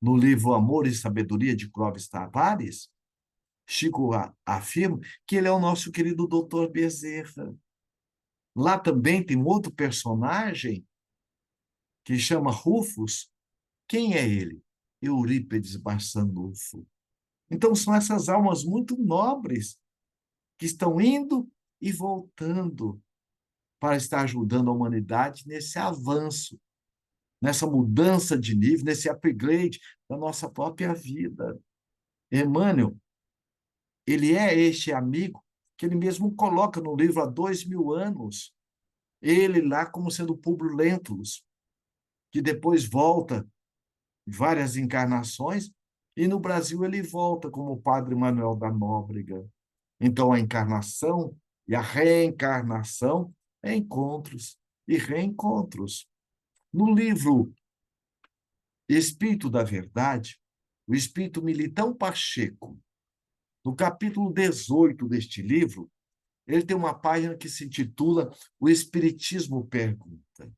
No livro Amor e Sabedoria, de Clóvis Tavares, Chico afirma que ele é o nosso querido doutor Bezerra. Lá também tem outro personagem que chama Rufus. Quem é ele? Eurípides Barçanufo. Então, são essas almas muito nobres que estão indo e voltando para estar ajudando a humanidade nesse avanço, nessa mudança de nível, nesse upgrade da nossa própria vida. Emmanuel, ele é este amigo que ele mesmo coloca no livro há 2000 anos. Ele lá como sendo Públio Lentulus, que depois volta várias encarnações, e no Brasil ele volta como Padre Manuel da Nóbrega. Então, a encarnação e a reencarnação é encontros e reencontros. No livro Espírito da Verdade, o espírito Militão Pacheco, no capítulo 18 deste livro, ele tem uma página que se intitula O Espiritismo Pergunta.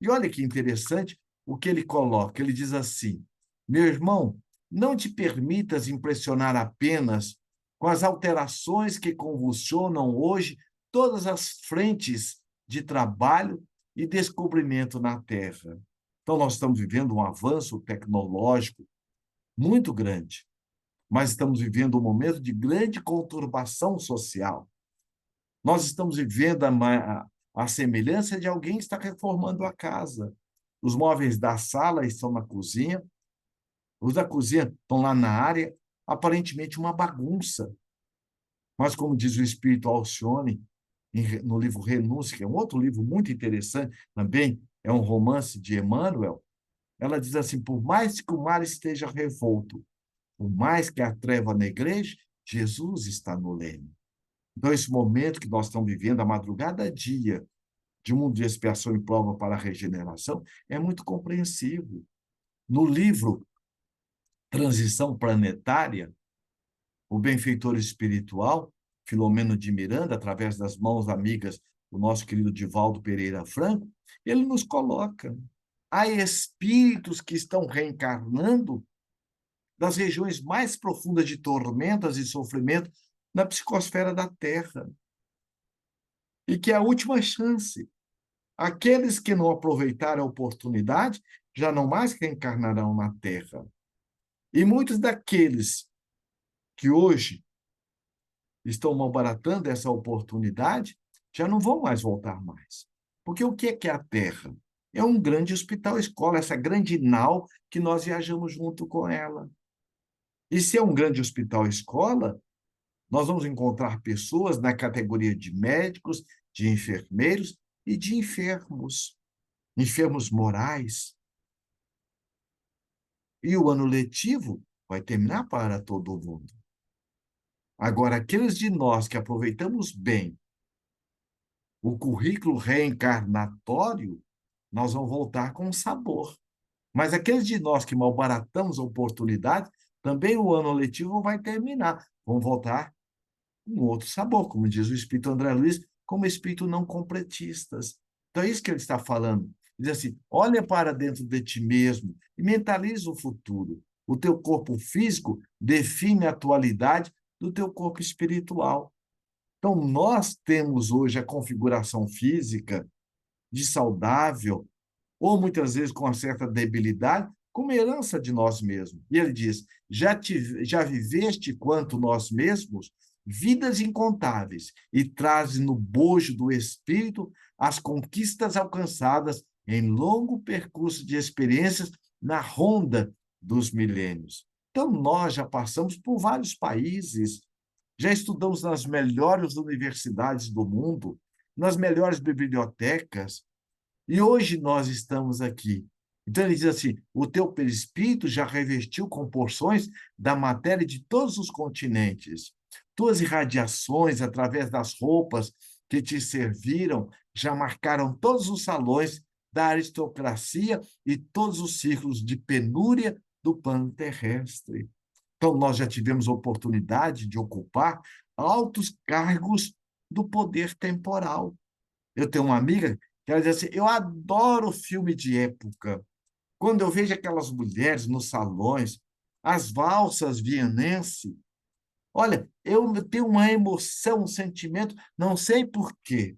E olha que interessante o que ele coloca. Ele diz assim: meu irmão, não te permitas impressionar apenas com as alterações que convulsionam hoje todas as frentes de trabalho e descobrimento na Terra. Então, nós estamos vivendo um avanço tecnológico muito grande, mas estamos vivendo um momento de grande conturbação social. Nós estamos vivendo a semelhança de alguém que está reformando a casa. Os móveis da sala estão na cozinha, os da cozinha estão lá na área, aparentemente uma bagunça. Mas, como diz o espírito Alcione, no livro Renúncia, que é um outro livro muito interessante, também é um romance de Emmanuel, ela diz assim: por mais que o mar esteja revolto, por mais que a treva negreje, Jesus está no leme. Então, esse momento que nós estamos vivendo, a madrugada dia, de um mundo de expiação e prova para a regeneração, é muito compreensivo. No livro transição planetária, o benfeitor espiritual, Filomeno de Miranda, através das mãos amigas do nosso querido Divaldo Pereira Franco, ele nos coloca. Há espíritos que estão reencarnando das regiões mais profundas de tormentas e sofrimento na psicosfera da Terra. E que é a última chance. Aqueles que não aproveitarem a oportunidade já não mais reencarnarão na Terra. E muitos daqueles que hoje estão malbaratando essa oportunidade já não vão mais voltar mais. Porque o que é a Terra? É um grande hospital-escola, essa grande nau que nós viajamos junto com ela. E se é um grande hospital-escola, nós vamos encontrar pessoas na categoria de médicos, de enfermeiros e de enfermos, enfermos morais. E o ano letivo vai terminar para todo mundo. Agora, aqueles de nós que aproveitamos bem o currículo reencarnatório, nós vamos voltar com sabor. Mas aqueles de nós que malbaratamos a oportunidade, também o ano letivo vai terminar. Vão voltar com outro sabor, como diz o Espírito André Luiz, como espírito não completistas. Então, é isso que ele está falando. Ele diz assim, olha para dentro de ti mesmo e mentaliza o futuro. O teu corpo físico define a atualidade do teu corpo espiritual. Então, nós temos hoje a configuração física de saudável, ou muitas vezes com uma certa debilidade, como herança de nós mesmos. E ele diz: já viveste quanto nós mesmos vidas incontáveis e trazes no bojo do espírito as conquistas alcançadas em longo percurso de experiências na ronda dos milênios. Então, nós já passamos por vários países, já estudamos nas melhores universidades do mundo, nas melhores bibliotecas, e hoje nós estamos aqui. Então ele diz assim: o teu perispírito já revestiu com porções da matéria de todos os continentes. Tuas irradiações, através das roupas que te serviram, já marcaram todos os salões da aristocracia e todos os círculos de penúria do plano terrestre. Então, nós já tivemos oportunidade de ocupar altos cargos do poder temporal. Eu tenho uma amiga que ela diz assim: eu adoro filme de época. Quando eu vejo aquelas mulheres nos salões, as valsas vienense, olha, eu tenho uma emoção, um sentimento, não sei por quê.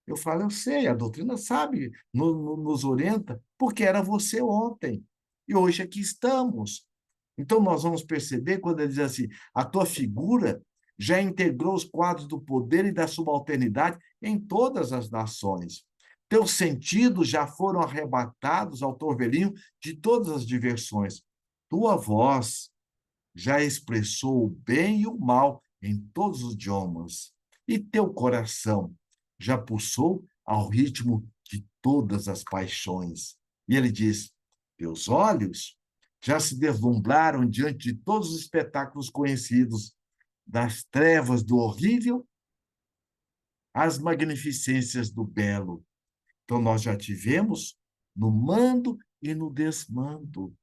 Eu falo, eu sei, a doutrina sabe, nos orienta, porque era você ontem. E hoje aqui estamos. Então, nós vamos perceber quando ele diz assim: a tua figura já integrou os quadros do poder e da subalternidade em todas as nações. Teus sentidos já foram arrebatados ao torvelinho de todas as diversões. Tua voz já expressou o bem e o mal em todos os idiomas. E teu coração já pulsou ao ritmo de todas as paixões. E ele diz: teus olhos já se deslumbraram diante de todos os espetáculos conhecidos, das trevas do horrível às magnificências do belo. Então, nós já tivemos no mando e no desmando.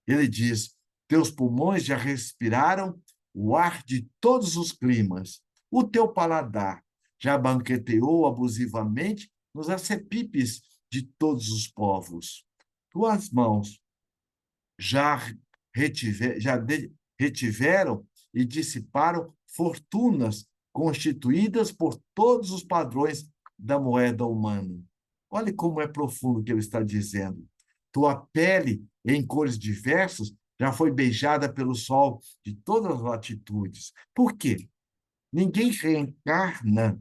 Ele diz: teus pulmões já respiraram o ar de todos os climas. O teu paladar já banqueteou abusivamente nos acepipes de todos os povos. Tuas mãos já, retiveram e dissiparam fortunas constituídas por todos os padrões da moeda humana. Olhe como é profundo o que ele está dizendo. Tua pele, em cores diversas, já foi beijada pelo sol de todas as latitudes. Por quê? Ninguém reencarna.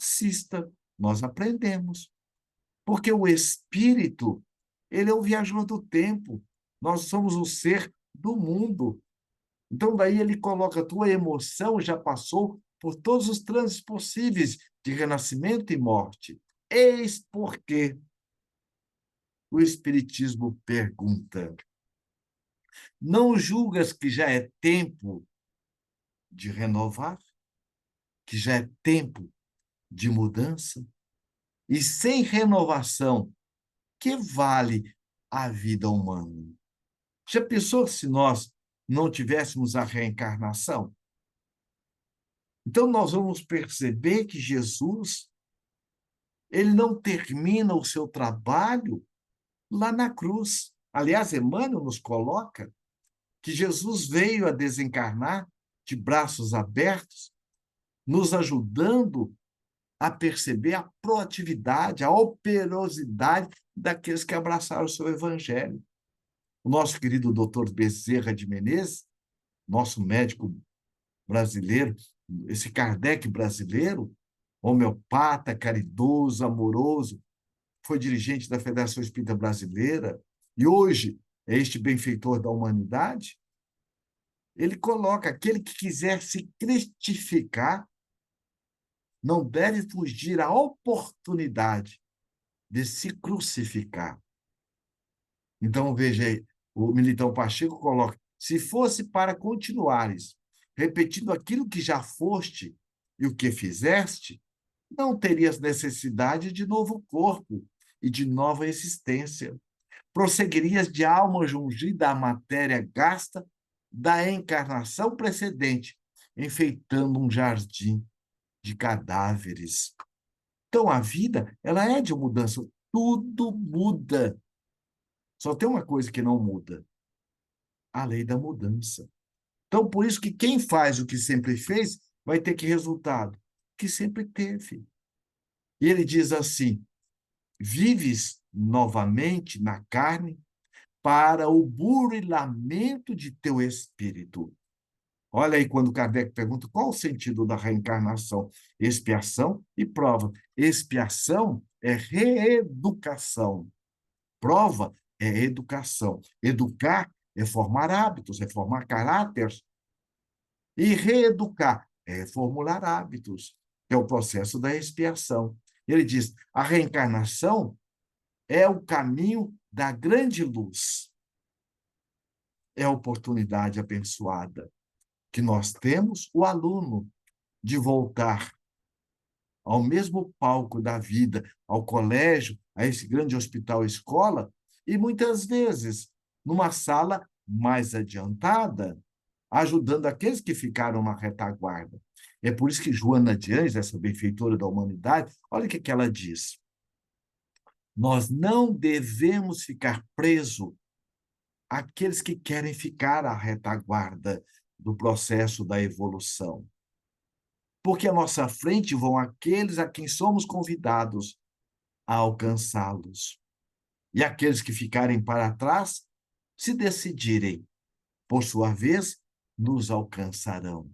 Insista, nós aprendemos. Porque o espírito, ele é o viajor do tempo. Nós somos o ser do mundo. Então, daí ele coloca: a tua emoção já passou por todos os trânsitos possíveis de renascimento e morte. Eis porque o Espiritismo pergunta: não julgas que já é tempo de renovar? Que já é tempo de mudança? E sem renovação, que vale a vida humana? Já pensou se nós não tivéssemos a reencarnação? Então, nós vamos perceber que Jesus, ele não termina o seu trabalho lá na cruz. Aliás, Emmanuel nos coloca que Jesus veio a desencarnar de braços abertos, nos ajudando a perceber a proatividade, a operosidade daqueles que abraçaram o seu evangelho. O nosso querido doutor Bezerra de Menezes, nosso médico brasileiro, esse Kardec brasileiro, homeopata, caridoso, amoroso, foi dirigente da Federação Espírita Brasileira e hoje é este benfeitor da humanidade. Ele coloca: aquele que quiser se cristificar não deve fugir à oportunidade de se crucificar. Então, veja aí, o Militão Pacheco coloca: se fosse para continuares repetindo aquilo que já foste e o que fizeste, não terias necessidade de novo corpo e de nova existência. Prosseguirias de alma jungida à matéria gasta da encarnação precedente, enfeitando um jardim de cadáveres. Então, a vida, ela é de mudança. Tudo muda. Só tem uma coisa que não muda: a lei da mudança. Então, por isso que quem faz o que sempre fez vai ter que resultado que sempre teve. E ele diz assim: vives novamente na carne para o burilamento de teu espírito. Olha aí quando Kardec pergunta qual o sentido da reencarnação: expiação e prova. Expiação é reeducação. Prova é educação. Educar é formar hábitos, é formar caráter. E reeducar é formular hábitos, que é o processo da expiação. Ele diz: a reencarnação é o caminho da grande luz. É a oportunidade abençoada que nós temos, o aluno, de voltar ao mesmo palco da vida, ao colégio, a esse grande hospital escola, e muitas vezes numa sala mais adiantada, ajudando aqueles que ficaram na retaguarda. É por isso que Joana de Anjos, essa benfeitora da humanidade, olha o que ela diz: nós não devemos ficar presos àqueles que querem ficar à retaguarda do processo da evolução, porque à nossa frente vão aqueles a quem somos convidados a alcançá-los. E aqueles que ficarem para trás, se decidirem, por sua vez, nos alcançarão.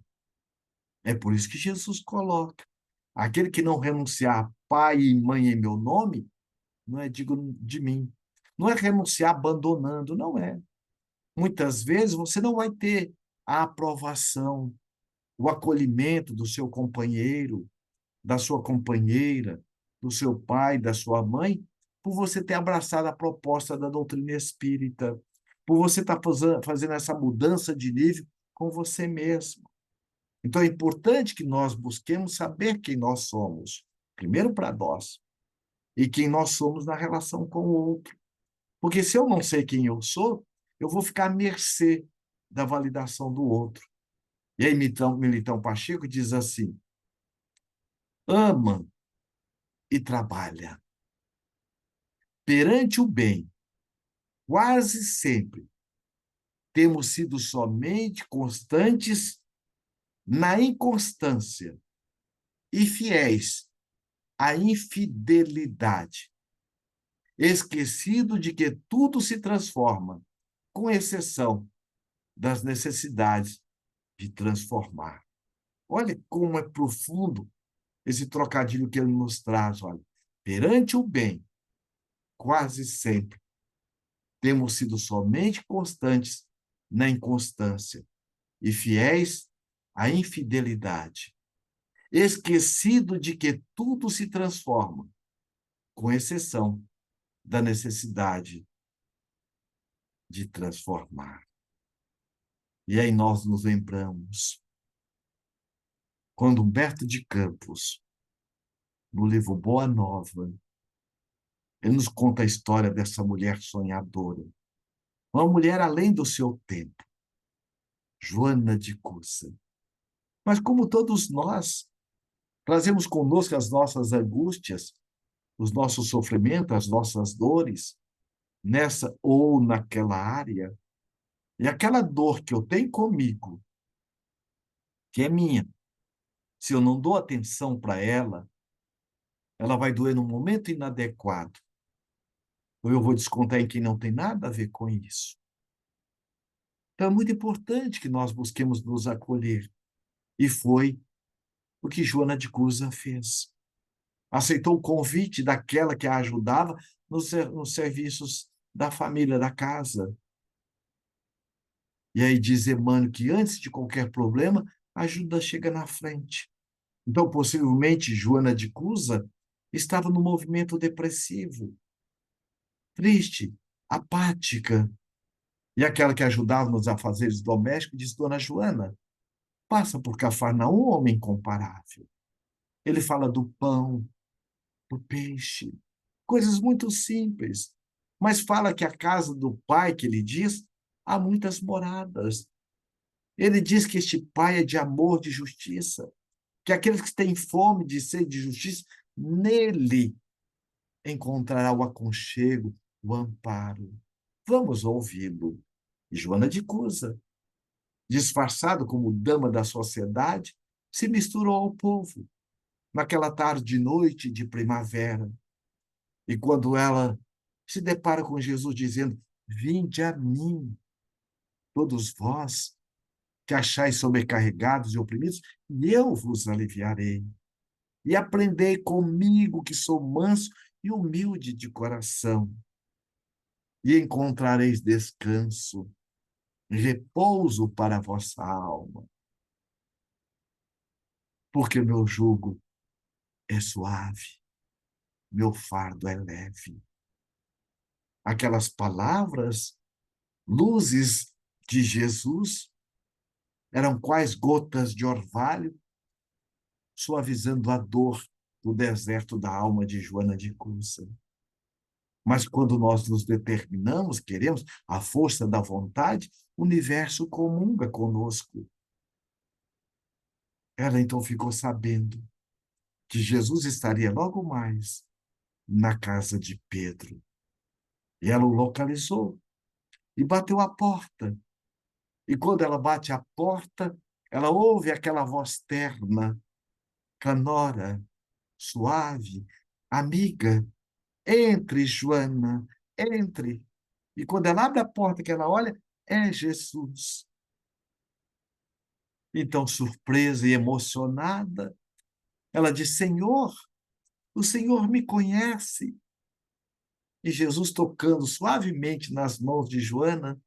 É por isso que Jesus coloca: aquele que não renunciar pai e mãe em meu nome, não é digno de mim. Não é renunciar abandonando, não é. Muitas vezes você não vai ter a aprovação, o acolhimento do seu companheiro, da sua companheira, do seu pai, da sua mãe, por você ter abraçado a proposta da doutrina espírita, por você estar fazendo essa mudança de nível com você mesmo. Então, é importante que nós busquemos saber quem nós somos, primeiro para nós, e quem nós somos na relação com o outro. Porque se eu não sei quem eu sou, eu vou ficar à mercê da validação do outro. E aí, Militão Pacheco diz assim: ama e trabalha. Perante o bem, quase sempre temos sido somente constantes na inconstância e fiéis à infidelidade, esquecido de que tudo se transforma, com exceção das necessidades de transformar. Olha como é profundo esse trocadilho que ele nos traz. Olha, perante o bem, quase sempre temos sido somente constantes na inconstância e fiéis à infidelidade, esquecido de que tudo se transforma, com exceção da necessidade de transformar. E aí nós nos lembramos quando Humberto de Campos, no livro Boa Nova, ele nos conta a história dessa mulher sonhadora, uma mulher além do seu tempo, Joana de Cusa. Mas como todos nós, trazemos conosco as nossas angústias, os nossos sofrimentos, as nossas dores, nessa ou naquela área. E aquela dor que eu tenho comigo, que é minha, se eu não dou atenção para ela, ela vai doer num momento inadequado. Ou eu vou descontar em quem não tem nada a ver com isso. Então é muito importante que nós busquemos nos acolher. E foi o que Joana de Cusa fez. Aceitou o convite daquela que a ajudava nos serviços da família, da casa. E aí diz Emmanuel que antes de qualquer problema, a ajuda chega na frente. Então, possivelmente, Joana de Cusa estava no movimento depressivo, triste, apática. E aquela que ajudava nos afazeres domésticos diz: Dona Joana, passa por Cafarnaum, um homem incomparável. Ele fala do pão, do peixe, coisas muito simples. Mas fala que a casa do pai, que ele diz, há muitas moradas. Ele diz que este pai é de amor, de justiça, que aqueles que têm fome de sede de justiça, nele encontrará o aconchego, o amparo. Vamos ouvi-lo. E Joana de Cusa, disfarçado como dama da sociedade, se misturou ao povo naquela tarde e noite de primavera. E quando ela se depara com Jesus dizendo: Vinde a mim, todos vós que achais sobrecarregados e oprimidos, e eu vos aliviarei. E aprendei comigo, que sou manso e humilde de coração, e encontrareis descanso, repouso para a vossa alma, porque meu jugo é suave, meu fardo é leve. Aquelas palavras, luzes de Jesus, eram quais gotas de orvalho, suavizando a dor do deserto da alma de Joana de Cusa. Mas quando nós nos determinamos, queremos a força da vontade, o universo comunga conosco. Ela então ficou sabendo que Jesus estaria logo mais na casa de Pedro. E ela o localizou e bateu a porta. E quando ela bate a porta, ela ouve aquela voz terna, canora, suave, amiga. Entre, Joana, entre. E quando ela abre a porta, que ela olha, é Jesus. Então, surpresa e emocionada, ela diz: Senhor, o Senhor me conhece. E Jesus, tocando suavemente nas mãos de Joana,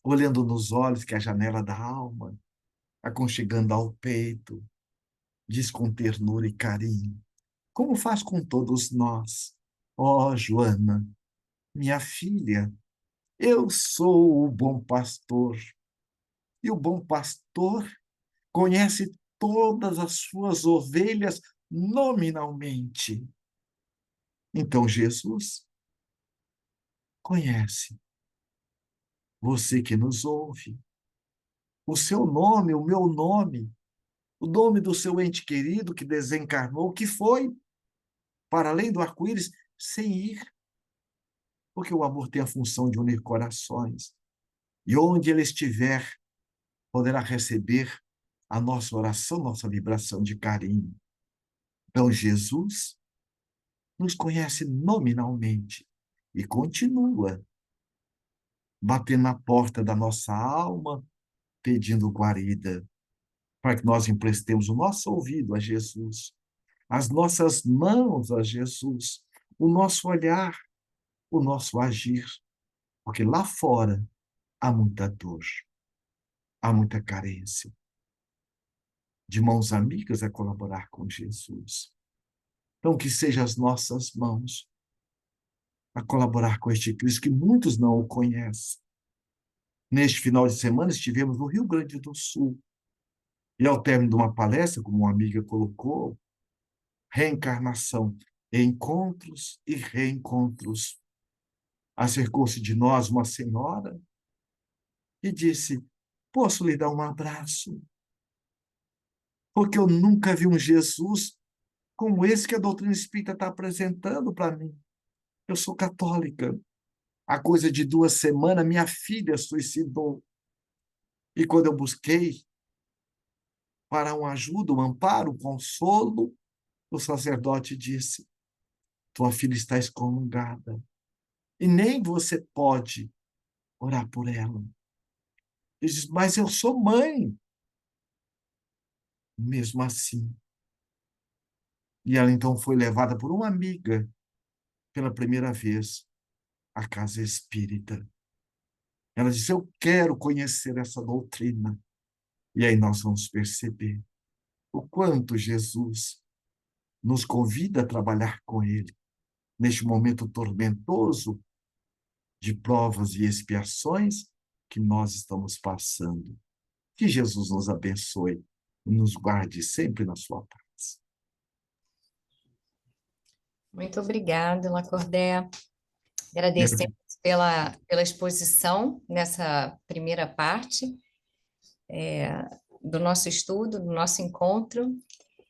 olhando nos olhos, que é a janela da alma, aconchegando ao peito, diz com ternura e carinho, como faz com todos nós. Ó, Joana, minha filha, eu sou o bom pastor. E o bom pastor conhece todas as suas ovelhas nominalmente. Então, Jesus conhece você que nos ouve. O seu nome, o meu nome, o nome do seu ente querido que desencarnou, que foi para além do arco-íris sem ir, porque o amor tem a função de unir corações. E onde ele estiver, poderá receber a nossa oração, nossa vibração de carinho. Então, Jesus nos conhece nominalmente e continua batendo na porta da nossa alma, pedindo guarida, para que nós emprestemos o nosso ouvido a Jesus, as nossas mãos a Jesus, o nosso olhar, o nosso agir, porque lá fora há muita dor, há muita carência de mãos amigas a colaborar com Jesus. Então, que sejam as nossas mãos a colaborar com este Cristo que muitos não o conhecem. Neste final de semana estivemos no Rio Grande do Sul. E ao término de uma palestra, como uma amiga colocou, reencarnação, encontros e reencontros. Acercou-se de nós uma senhora e disse: posso lhe dar um abraço? Porque eu nunca vi um Jesus como esse que a doutrina espírita está apresentando para mim. Eu sou católica. Há coisa de 2 semanas, minha filha suicidou. E quando eu busquei para uma ajuda, um amparo, um consolo, o sacerdote disse: tua filha está excomungada e nem você pode orar por ela. Ele diz: mas eu sou mãe. Mesmo assim. E ela então foi levada por uma amiga pela primeira vez à casa espírita. Ela disse: eu quero conhecer essa doutrina. E aí nós vamos perceber o quanto Jesus nos convida a trabalhar com Ele neste momento tormentoso de provas e expiações que nós estamos passando. Que Jesus nos abençoe e nos guarde sempre na sua paz. Muito obrigada, Lacordaire. Agradecemos pela exposição nessa primeira parte do nosso estudo, do nosso encontro.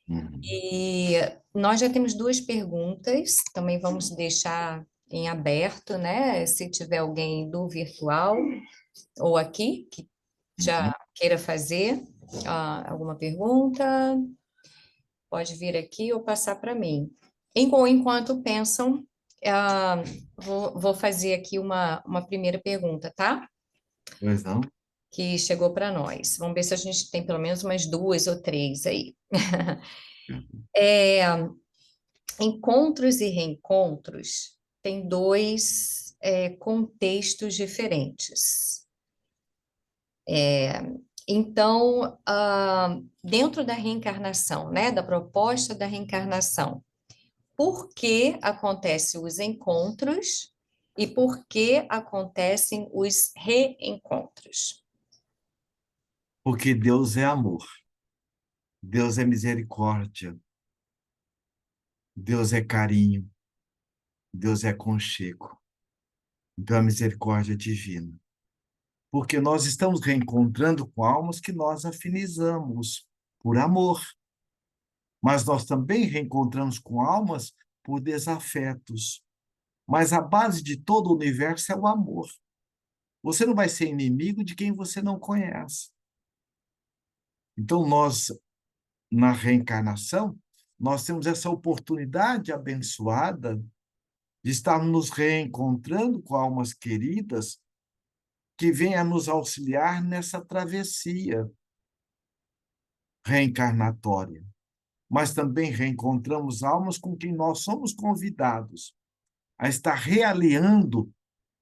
Uhum. E nós já temos duas perguntas, também vamos deixar em aberto, né? Se tiver alguém do virtual ou aqui que já queira fazer alguma pergunta, pode vir aqui ou passar para mim. Enquanto pensam, vou fazer aqui uma primeira pergunta, tá? Pois não? Que chegou para nós. Vamos ver se a gente tem pelo menos umas duas ou três aí. É, encontros e reencontros têm dois contextos diferentes. Então, dentro da reencarnação, né, da proposta da reencarnação, por que acontecem os encontros e por que acontecem os reencontros? Porque Deus é amor, Deus é misericórdia, Deus é carinho, Deus é aconchego. Então, a misericórdia divina. Porque nós estamos reencontrando com almas que nós afinizamos por amor, mas nós também reencontramos com almas por desafetos. Mas a base de todo o universo é o amor. Você não vai ser inimigo de quem você não conhece. Então, nós, na reencarnação, nós temos essa oportunidade abençoada de estarmos nos reencontrando com almas queridas que vêm a nos auxiliar nessa travessia reencarnatória. Mas também reencontramos almas com quem nós somos convidados a estar realinhando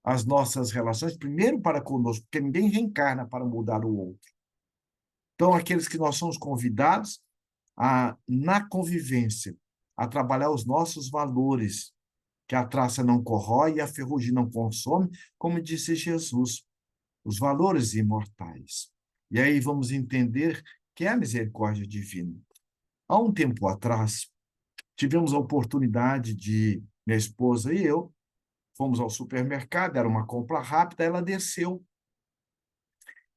as nossas relações, primeiro para conosco, porque ninguém reencarna para mudar o outro. Então, aqueles que nós somos convidados na convivência, a trabalhar os nossos valores, que a traça não corrói e a ferrugem não consome, como disse Jesus, os valores imortais. E aí vamos entender que é a misericórdia divina. Há um tempo atrás, tivemos a oportunidade de, minha esposa e eu, fomos ao supermercado, era uma compra rápida, ela desceu.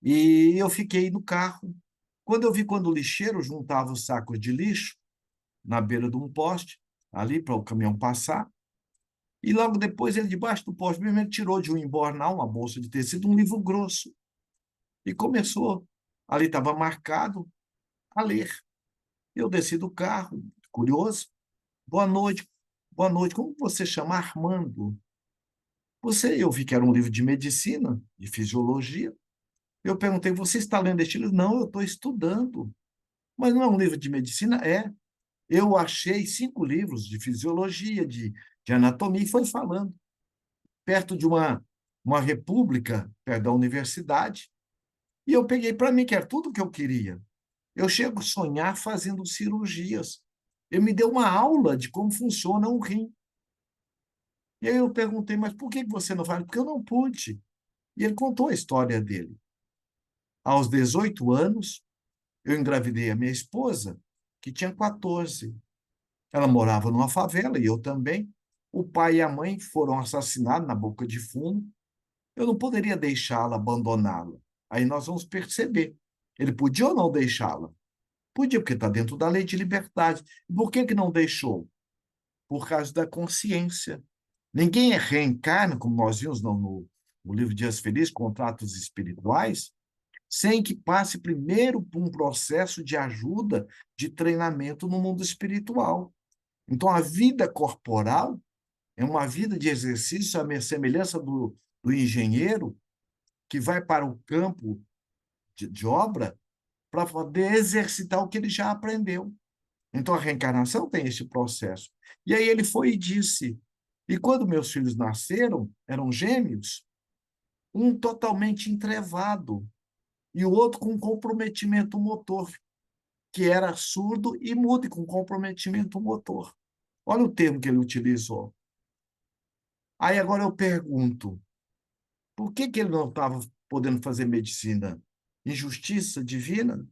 E eu fiquei no carro. Quando eu vi quando o lixeiro juntava os sacos de lixo na beira de um poste, ali para o caminhão passar, e logo depois ele, debaixo do poste mesmo, ele tirou de um embornal, uma bolsa de tecido, um livro grosso. E começou, ali estava marcado, a ler. Eu desci do carro, curioso. Boa noite, como você chama? Armando. Eu vi que era um livro de medicina, de fisiologia. Eu perguntei, você está lendo este livro? Não, eu estou estudando. Mas não é um livro de medicina? É. Eu achei 5 livros de fisiologia, de anatomia, e foi falando. Perto de uma república, perto da universidade, e eu peguei para mim, que era tudo o que eu queria. Eu chego a sonhar fazendo cirurgias. Ele me deu uma aula de como funciona um rim. E aí eu perguntei, mas por que você não faz? Porque eu não pude. E ele contou a história dele. Aos 18 anos, eu engravidei a minha esposa, que tinha 14. Ela morava numa favela, e eu também. o pai e a mãe foram assassinados na boca de fumo, eu não poderia deixá-la, abandoná-la. Aí nós vamos perceber. Ele podia ou não deixá-la? Podia, porque está dentro da lei de liberdade. Por que não deixou? Por causa da consciência. Ninguém reencarna, como nós vimos no livro Dias Felizes, Contratos Espirituais, sem que passe primeiro por um processo de ajuda, de treinamento no mundo espiritual. Então, a vida corporal é uma vida de exercício, à semelhança do engenheiro, que vai para o campo de obra para poder exercitar o que ele já aprendeu. Então, a reencarnação tem esse processo. E aí ele foi e disse, e quando meus filhos nasceram, eram gêmeos, um totalmente entrevado e o outro com comprometimento motor, que era surdo e mudo, e com comprometimento motor. Olha o termo que ele utilizou. Aí agora eu pergunto, por que ele não estava podendo fazer medicina? Injustiça divina?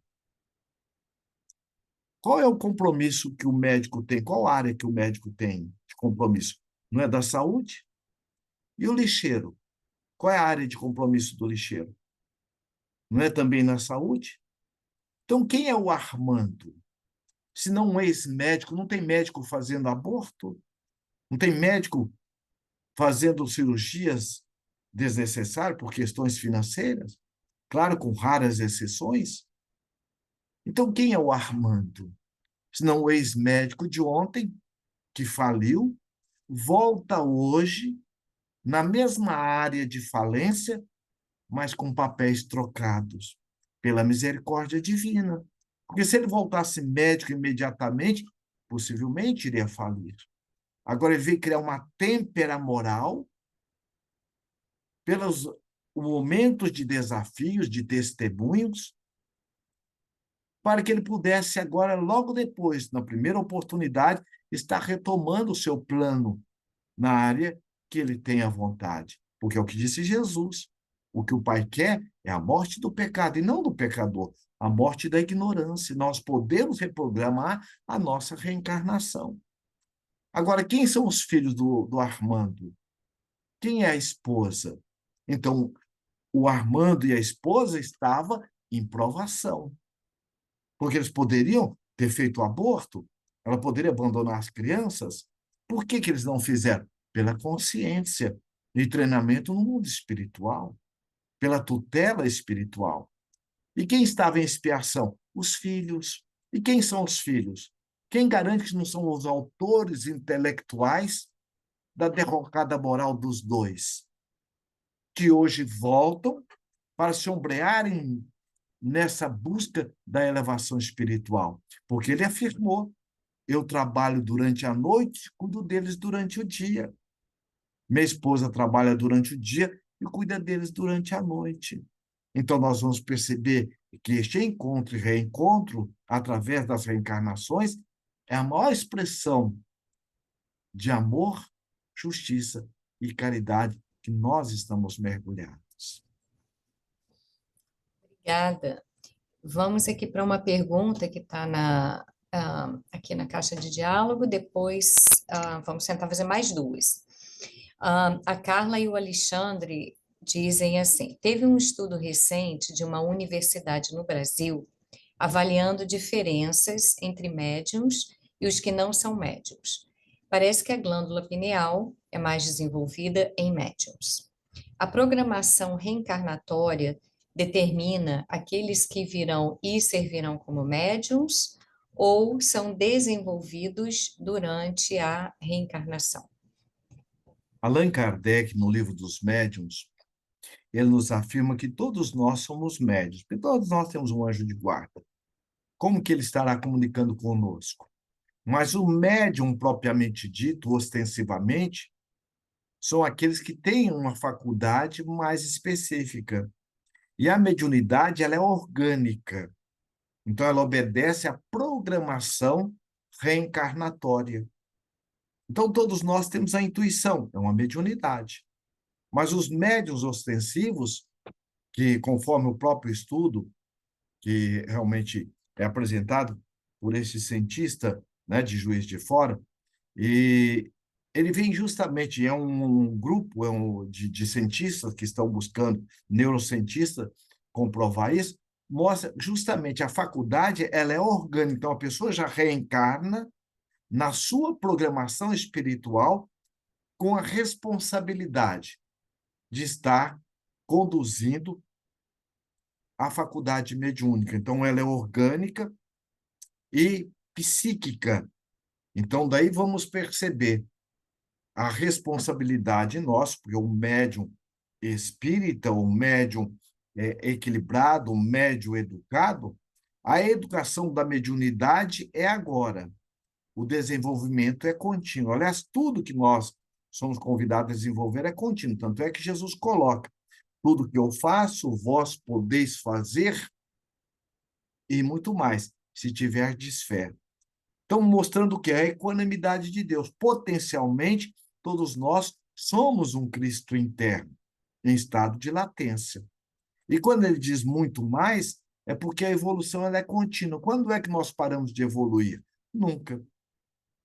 Qual é o compromisso que o médico tem? Qual área que o médico tem de compromisso? Não é da saúde? E o lixeiro? Qual é a área de compromisso do lixeiro? Não é também na saúde? Então, quem é o Armando? Se não um ex-médico, não tem médico fazendo aborto? Não tem médico fazendo cirurgias desnecessárias por questões financeiras? Claro, com raras exceções. Então, quem é o Armando? Se não o ex-médico de ontem, que faliu, volta hoje na mesma área de falência, mas com papéis trocados pela misericórdia divina. Porque se ele voltasse médico imediatamente, possivelmente iria falir. Agora ele veio criar uma têmpera moral pelos momentos de desafios, de testemunhos, para que ele pudesse agora, logo depois, na primeira oportunidade, estar retomando o seu plano na área que ele tem à vontade. Porque é o que disse Jesus. O que o Pai quer é a morte do pecado, e não do pecador, a morte da ignorância. Nós podemos reprogramar a nossa reencarnação. Agora, quem são os filhos do Armando? Quem é a esposa? Então, o Armando e a esposa estavam em provação, porque eles poderiam ter feito o aborto, ela poderia abandonar as crianças. Por que eles não fizeram? Pela consciência e treinamento no mundo espiritual, pela tutela espiritual. E quem estava em expiação? Os filhos. E quem são os filhos? Quem garante que não são os autores intelectuais da derrocada moral dos dois, que hoje voltam para se ombrearem nessa busca da elevação espiritual? Porque ele afirmou: eu trabalho durante a noite, cuido deles durante o dia. Minha esposa trabalha durante o dia e cuida deles durante a noite. Então, nós vamos perceber que este encontro e reencontro, através das reencarnações, é a maior expressão de amor, justiça e caridade que nós estamos mergulhados. Obrigada. Vamos aqui para uma pergunta que está aqui na caixa de diálogo, depois vamos tentar fazer mais duas. A Carla e o Alexandre dizem assim: teve um estudo recente de uma universidade no Brasil avaliando diferenças entre médiums e os que não são médiums. Parece que a glândula pineal é mais desenvolvida em médiums. A programação reencarnatória determina aqueles que virão e servirão como médiums ou são desenvolvidos durante a reencarnação? Allan Kardec, no livro dos Médiuns, ele nos afirma que todos nós somos médiuns, porque todos nós temos um anjo de guarda. Como que ele estará comunicando conosco? Mas o médium propriamente dito, ostensivamente, são aqueles que têm uma faculdade mais específica. E a mediunidade, ela é orgânica. Então, ela obedece à programação reencarnatória. Então, todos nós temos a intuição, é uma mediunidade. Mas os médiuns ostensivos, que, conforme o próprio estudo, que realmente é apresentado por esse cientista, né, de Juiz de Fora, e ele vem justamente, é um grupo de cientistas que estão buscando, neurocientistas, comprovar isso, mostra justamente a faculdade, ela é orgânica, então a pessoa já reencarna na sua programação espiritual com a responsabilidade de estar conduzindo a faculdade mediúnica. Então, ela é orgânica e psíquica. Então, daí vamos perceber a responsabilidade nossa, porque o médium espírita, o médium equilibrado, o médium educado, a educação da mediunidade é agora. O desenvolvimento é contínuo. Aliás, tudo que nós somos convidados a desenvolver é contínuo. Tanto é que Jesus coloca: tudo que eu faço, vós podeis fazer e muito mais, se tiverdes fé. Então, mostrando o que é a equanimidade de Deus. Potencialmente, todos nós somos um Cristo interno, em estado de latência. E quando ele diz muito mais, é porque a evolução ela é contínua. Quando é que nós paramos de evoluir? Nunca.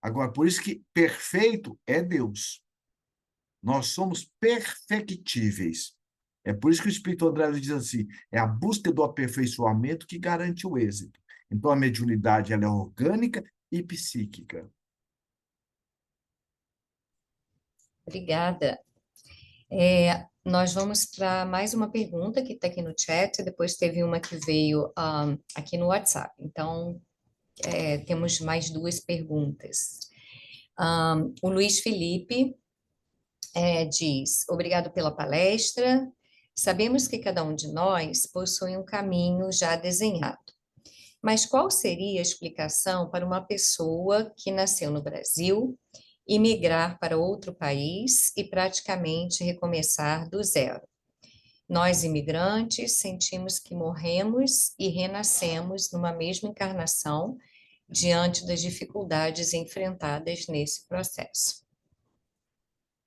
Agora, por isso que perfeito é Deus. Nós somos perfectíveis. É por isso que o Espírito André diz assim: é a busca do aperfeiçoamento que garante o êxito. Então, a mediunidade ela é orgânica e psíquica. Obrigada. Nós vamos para mais uma pergunta que está aqui no chat, depois teve uma que veio aqui no WhatsApp. Então, temos mais duas perguntas. O Luiz Felipe diz: obrigado pela palestra. Sabemos que cada um de nós possui um caminho já desenhado. Mas qual seria a explicação para uma pessoa que nasceu no Brasil e migrar para outro país e praticamente recomeçar do zero? Nós, imigrantes, sentimos que morremos e renascemos numa mesma encarnação diante das dificuldades enfrentadas nesse processo.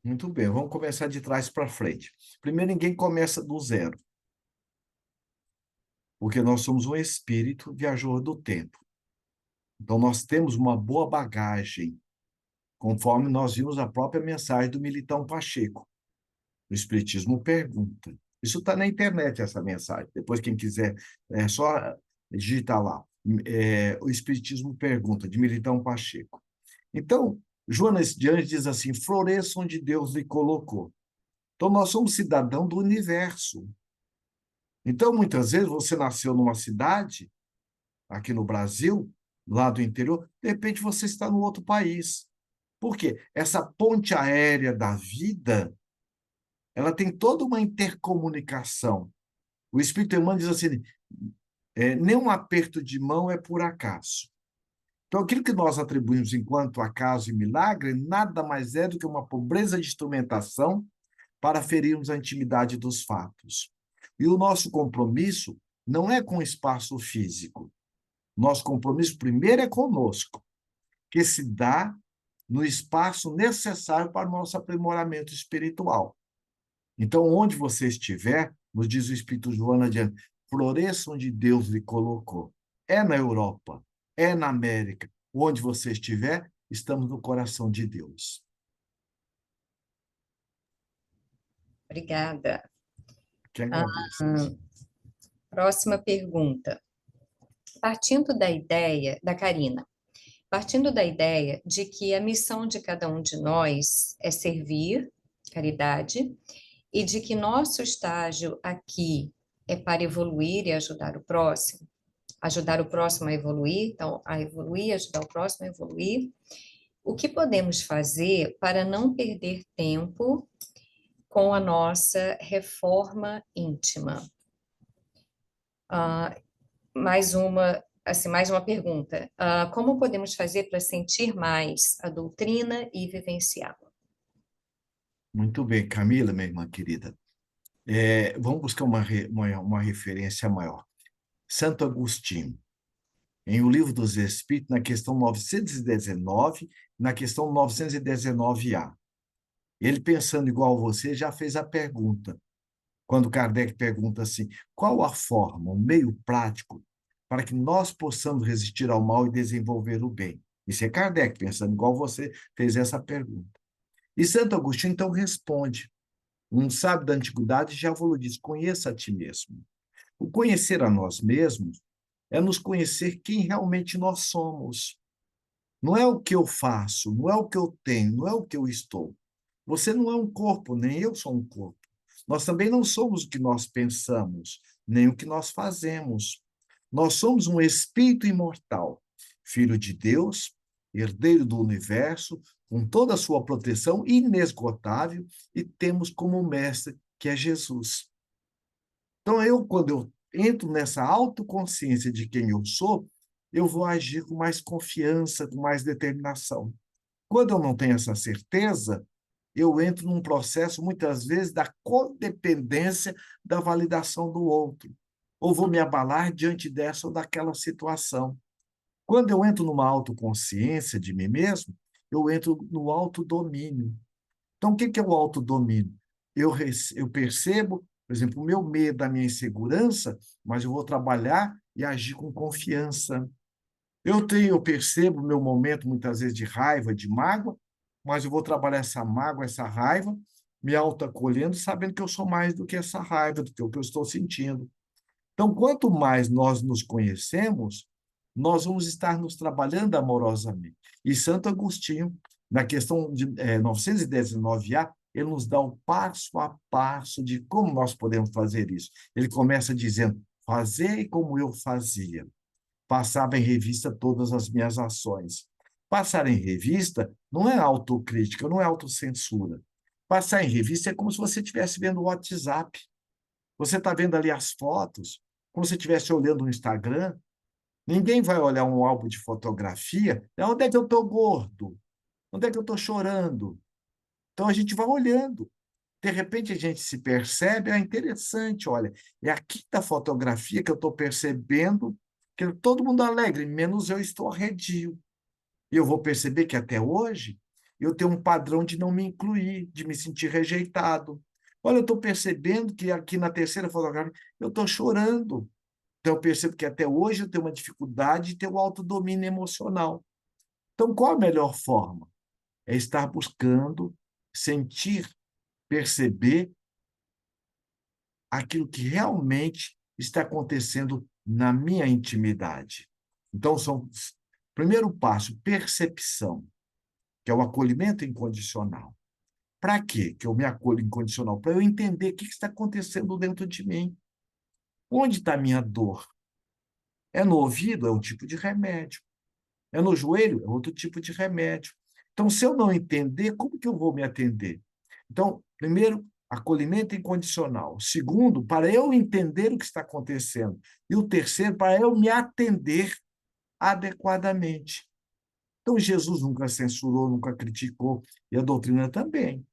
Muito bem, vamos começar de trás para frente. Primeiro, ninguém começa do zero, porque nós somos um espírito viajor do tempo. Então, nós temos uma boa bagagem, conforme nós vimos a própria mensagem do Militão Pacheco. O Espiritismo pergunta. Isso está na internet, essa mensagem. Depois, quem quiser, é só digitar lá. O Espiritismo pergunta, de Militão Pacheco. Então, Jonas de Anjos diz assim: floresça onde Deus lhe colocou. Então, nós somos cidadão do universo. Então, muitas vezes, você nasceu numa cidade, aqui no Brasil, lá do interior, de repente você está no outro país. Por quê? Essa ponte aérea da vida, ela tem toda uma intercomunicação. O Espírito Emmanuel diz assim: nenhum aperto de mão é por acaso. Então, aquilo que nós atribuímos enquanto acaso e milagre, nada mais é do que uma pobreza de instrumentação para ferirmos a intimidade dos fatos. E o nosso compromisso não é com o espaço físico. Nosso compromisso primeiro é conosco, que se dá no espaço necessário para o nosso aprimoramento espiritual. Então, onde você estiver, nos diz o Espírito Joana adiante, floresça onde Deus lhe colocou. É na Europa, é na América. Onde você estiver, estamos no coração de Deus. Obrigada. Que agradeço. Próxima pergunta. Partindo da ideia, da Karina, partindo da ideia de que a missão de cada um de nós é servir, caridade, e de que nosso estágio aqui é para evoluir e ajudar o próximo a evoluir, então, a evoluir, ajudar o próximo a evoluir, o que podemos fazer para não perder tempo com a nossa reforma íntima? Mais uma pergunta. Como podemos fazer para sentir mais a doutrina e vivenciá-la? Muito bem, Camila, minha irmã querida. Vamos buscar uma referência maior. Santo Agostinho, em O Livro dos Espíritos, na questão 919, na questão 919A. Ele, pensando igual a você, já fez a pergunta. Quando Kardec pergunta assim: qual a forma, o meio prático para que nós possamos resistir ao mal e desenvolver o bem? Isso é Kardec, pensando igual você, fez essa pergunta. E Santo Agostinho, então, responde. Um sábio da antiguidade já falou disso: conheça a ti mesmo. O conhecer a nós mesmos é nos conhecer quem realmente nós somos. Não é o que eu faço, não é o que eu tenho, não é o que eu estou. Você não é um corpo, nem eu sou um corpo. Nós também não somos o que nós pensamos, nem o que nós fazemos. Nós somos um espírito imortal, filho de Deus, herdeiro do universo, com toda a sua proteção inesgotável, e temos como mestre que é Jesus. Então, quando eu entro nessa autoconsciência de quem eu sou, eu vou agir com mais confiança, com mais determinação. Quando eu não tenho essa certeza, eu entro num processo, muitas vezes, da codependência da validação do outro. Ou vou me abalar diante dessa ou daquela situação. Quando eu entro numa autoconsciência de mim mesmo, eu entro no autodomínio. Então, o que é o autodomínio? Eu percebo, por exemplo, o meu medo, a minha insegurança, mas eu vou trabalhar e agir com confiança. Eu percebo o meu momento, muitas vezes, de raiva, de mágoa, mas eu vou trabalhar essa mágoa, essa raiva, me autoacolhendo, sabendo que eu sou mais do que essa raiva, do que o que eu estou sentindo. Então, quanto mais nós nos conhecemos, nós vamos estar nos trabalhando amorosamente. E Santo Agostinho, na questão de 919A, ele nos dá o passo a passo de como nós podemos fazer isso. Ele começa dizendo: fazei como eu fazia. Passava em revista todas as minhas ações. Passar em revista não é autocrítica, não é autocensura. Passar em revista é como se você estivesse vendo o WhatsApp. Você está vendo ali as fotos, como se estivesse olhando o Instagram. Ninguém vai olhar um álbum de fotografia. Onde é que eu estou gordo? Onde é que eu estou chorando? Então a gente vai olhando. De repente a gente se percebe, é interessante, olha, é aqui da fotografia que eu estou percebendo que todo mundo alegre, menos eu estou arredio. E eu vou perceber que até hoje eu tenho um padrão de não me incluir, de me sentir rejeitado. Olha, eu estou percebendo que aqui na terceira fotografia eu estou chorando. Então eu percebo que até hoje eu tenho uma dificuldade de ter o autodomínio emocional. Então, qual a melhor forma? É estar buscando sentir, perceber aquilo que realmente está acontecendo na minha intimidade. Então, primeiro passo, percepção, que é o acolhimento incondicional. Para quê que eu me acolho incondicional? Para eu entender o que está acontecendo dentro de mim. Onde está a minha dor? É no ouvido? É um tipo de remédio. É no joelho? É outro tipo de remédio. Então, se eu não entender, como que eu vou me atender? Então, primeiro, acolhimento incondicional. Segundo, para eu entender o que está acontecendo. E o terceiro, para eu me atender adequadamente. Então, Jesus nunca censurou, nunca criticou, e a doutrina também.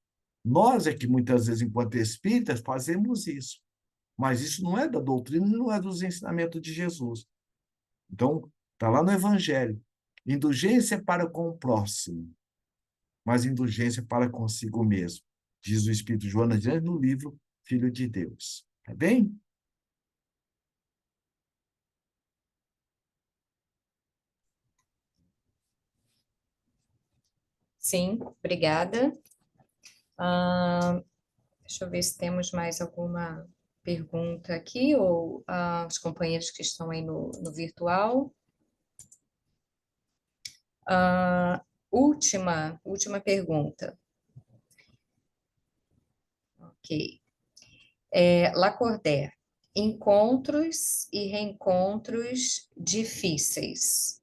Nós é que muitas vezes, enquanto espíritas, fazemos isso. Mas isso não é da doutrina, não é dos ensinamentos de Jesus. Então, está lá no Evangelho. Indulgência para com o próximo, mas indulgência para consigo mesmo, diz o Espírito Joana de Ângeles no livro Filho de Deus. Tá bem? Sim, obrigada. Deixa eu ver se temos mais alguma pergunta aqui, ou os companheiros que estão aí no virtual. Última pergunta. Ok. Lacordaire. Encontros e reencontros difíceis,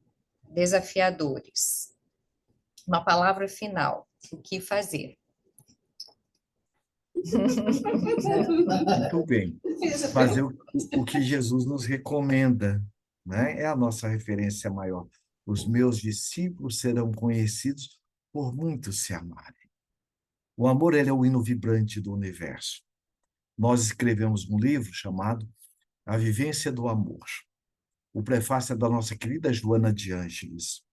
desafiadores. Uma palavra final. O que fazer? Muito bem. Fazer o que Jesus nos recomenda, né? É a nossa referência maior. Os meus discípulos serão conhecidos por muitos se amarem. O amor, ele é o hino vibrante do universo. Nós escrevemos um livro chamado A Vivência do Amor. O prefácio é da nossa querida Joana de Ângeles.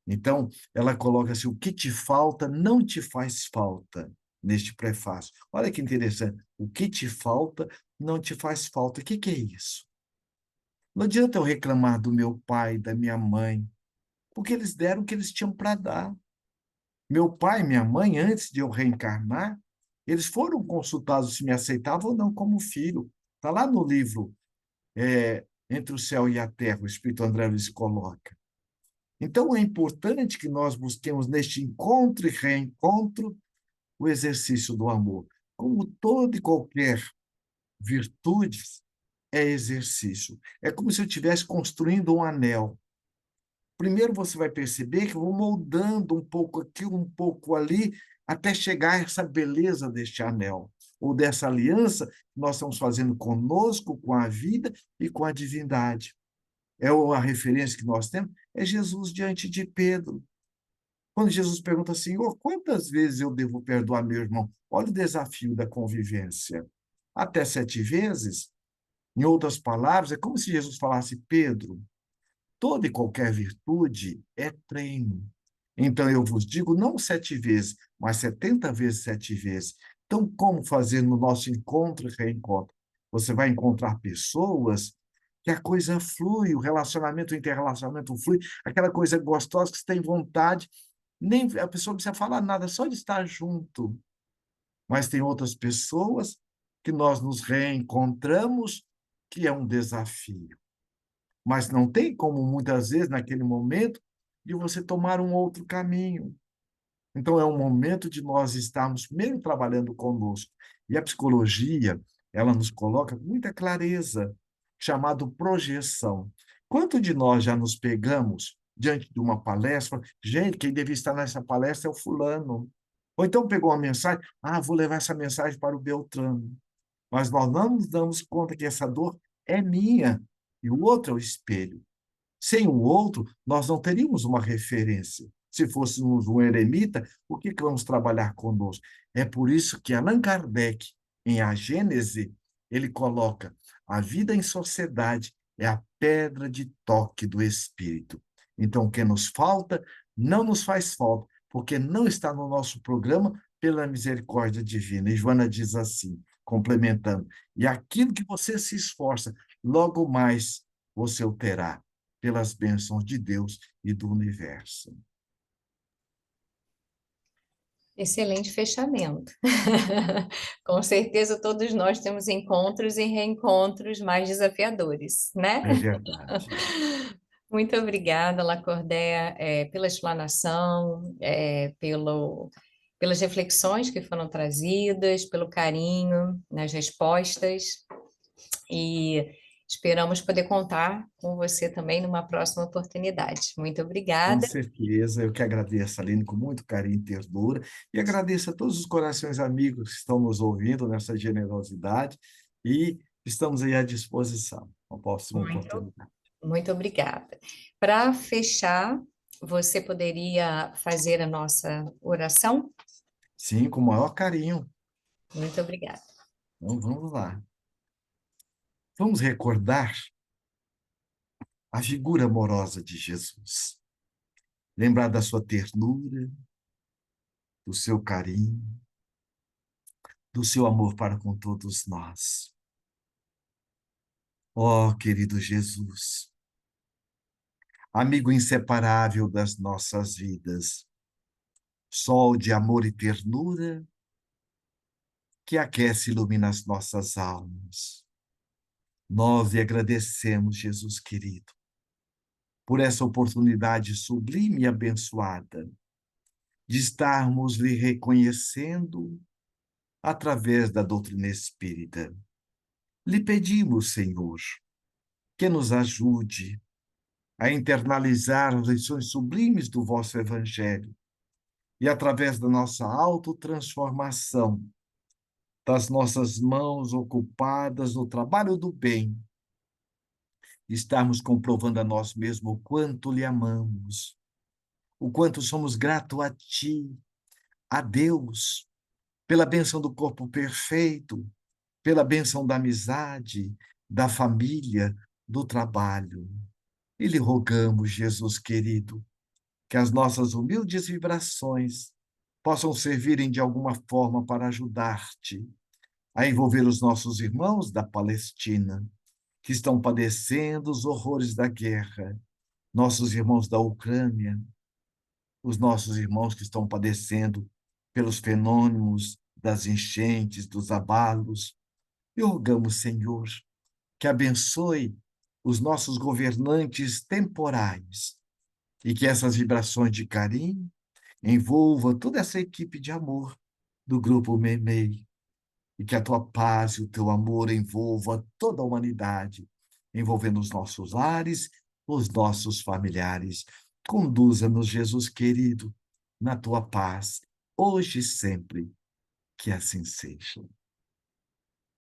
Então, ela coloca assim: o que te falta não te faz falta, neste prefácio. Olha que interessante. O que te falta não te faz falta. O que é isso? Não adianta eu reclamar do meu pai, da minha mãe, porque eles deram o que eles tinham para dar. Meu pai e minha mãe, antes de eu reencarnar, eles foram consultados se me aceitavam ou não como filho. Está lá no livro Entre o Céu e a Terra, o Espírito André Luiz coloca. Então, é importante que nós busquemos neste encontro e reencontro o exercício do amor. Como toda e qualquer virtude, é exercício. É como se eu estivesse construindo um anel. Primeiro você vai perceber que eu vou moldando um pouco aqui, um pouco ali, até chegar a essa beleza deste anel, ou dessa aliança que nós estamos fazendo conosco, com a vida e com a divindade. A referência que nós temos é Jesus diante de Pedro. Quando Jesus pergunta, Senhor, quantas vezes eu devo perdoar meu irmão? Olha o desafio da convivência. Até 7 vezes? Em outras palavras, é como se Jesus falasse, Pedro, toda e qualquer virtude é treino. Então, eu vos digo, não 7 vezes, mas 70 vezes 7 vezes. Então, como fazer no nosso encontro e reencontro? Você vai encontrar pessoas que a coisa flui, o relacionamento, o interrelacionamento flui, aquela coisa gostosa que você tem vontade, nem a pessoa não precisa falar nada, só de estar junto. Mas tem outras pessoas que nós nos reencontramos, que é um desafio. Mas não tem como, muitas vezes, naquele momento, de você tomar um outro caminho. Então, é um momento de nós estarmos primeiro trabalhando conosco. E a psicologia, ela nos coloca com muita clareza, chamado projeção. Quanto de nós já nos pegamos diante de uma palestra? Gente, quem devia estar nessa palestra é o fulano. Ou então pegou uma mensagem, vou levar essa mensagem para o Beltrano. Mas nós não nos damos conta que essa dor é minha e o outro é o espelho. Sem o outro, nós não teríamos uma referência. Se fôssemos um eremita, o que vamos trabalhar conosco? É por isso que Allan Kardec, em A Gênese, ele coloca a vida em sociedade é a pedra de toque do espírito. Então, o que nos falta, não nos faz falta, porque não está no nosso programa pela misericórdia divina. E Joana diz assim, complementando, e aquilo que você se esforça, logo mais você o terá pelas bênçãos de Deus e do universo. Excelente fechamento. Com certeza todos nós temos encontros e reencontros mais desafiadores, né? É verdade. Muito obrigada, Lacordaire, pela explanação, pelas reflexões que foram trazidas, pelo carinho nas respostas e esperamos poder contar com você também numa próxima oportunidade. Muito Com obrigada. certeza, eu que agradeço, Aline, com muito carinho e ternura, e agradeço a todos os corações amigos que estão nos ouvindo nessa generosidade, e estamos aí à disposição, uma próxima Muito, oportunidade. muito obrigada. Para fechar, você poderia fazer a nossa oração? Sim, com o maior carinho. Muito obrigada. Então, vamos lá. Vamos recordar a figura amorosa de Jesus. Lembrar da sua ternura, do seu carinho, do seu amor para com todos nós. Ó, querido Jesus, amigo inseparável das nossas vidas, sol de amor e ternura que aquece e ilumina as nossas almas. Nós lhe agradecemos, Jesus querido, por essa oportunidade sublime e abençoada de estarmos lhe reconhecendo através da doutrina espírita. Lhe pedimos, Senhor, que nos ajude a internalizar as lições sublimes do vosso Evangelho e, através da nossa autotransformação, das nossas mãos ocupadas no trabalho do bem, estarmos comprovando a nós mesmos o quanto lhe amamos, o quanto somos gratos a ti, a Deus, pela bênção do corpo perfeito, pela bênção da amizade, da família, do trabalho. E lhe rogamos, Jesus querido, que as nossas humildes vibrações possam servirem de alguma forma para ajudar-te a envolver os nossos irmãos da Palestina, que estão padecendo os horrores da guerra, nossos irmãos da Ucrânia, os nossos irmãos que estão padecendo pelos fenômenos das enchentes, dos abalos. E rogamos, Senhor, que abençoe os nossos governantes temporais e que essas vibrações de carinho envolva toda essa equipe de amor do Grupo Memei e que a tua paz e o teu amor envolva toda a humanidade, envolvendo os nossos lares, os nossos familiares. Conduza-nos, Jesus querido, na tua paz, hoje e sempre. Que assim seja.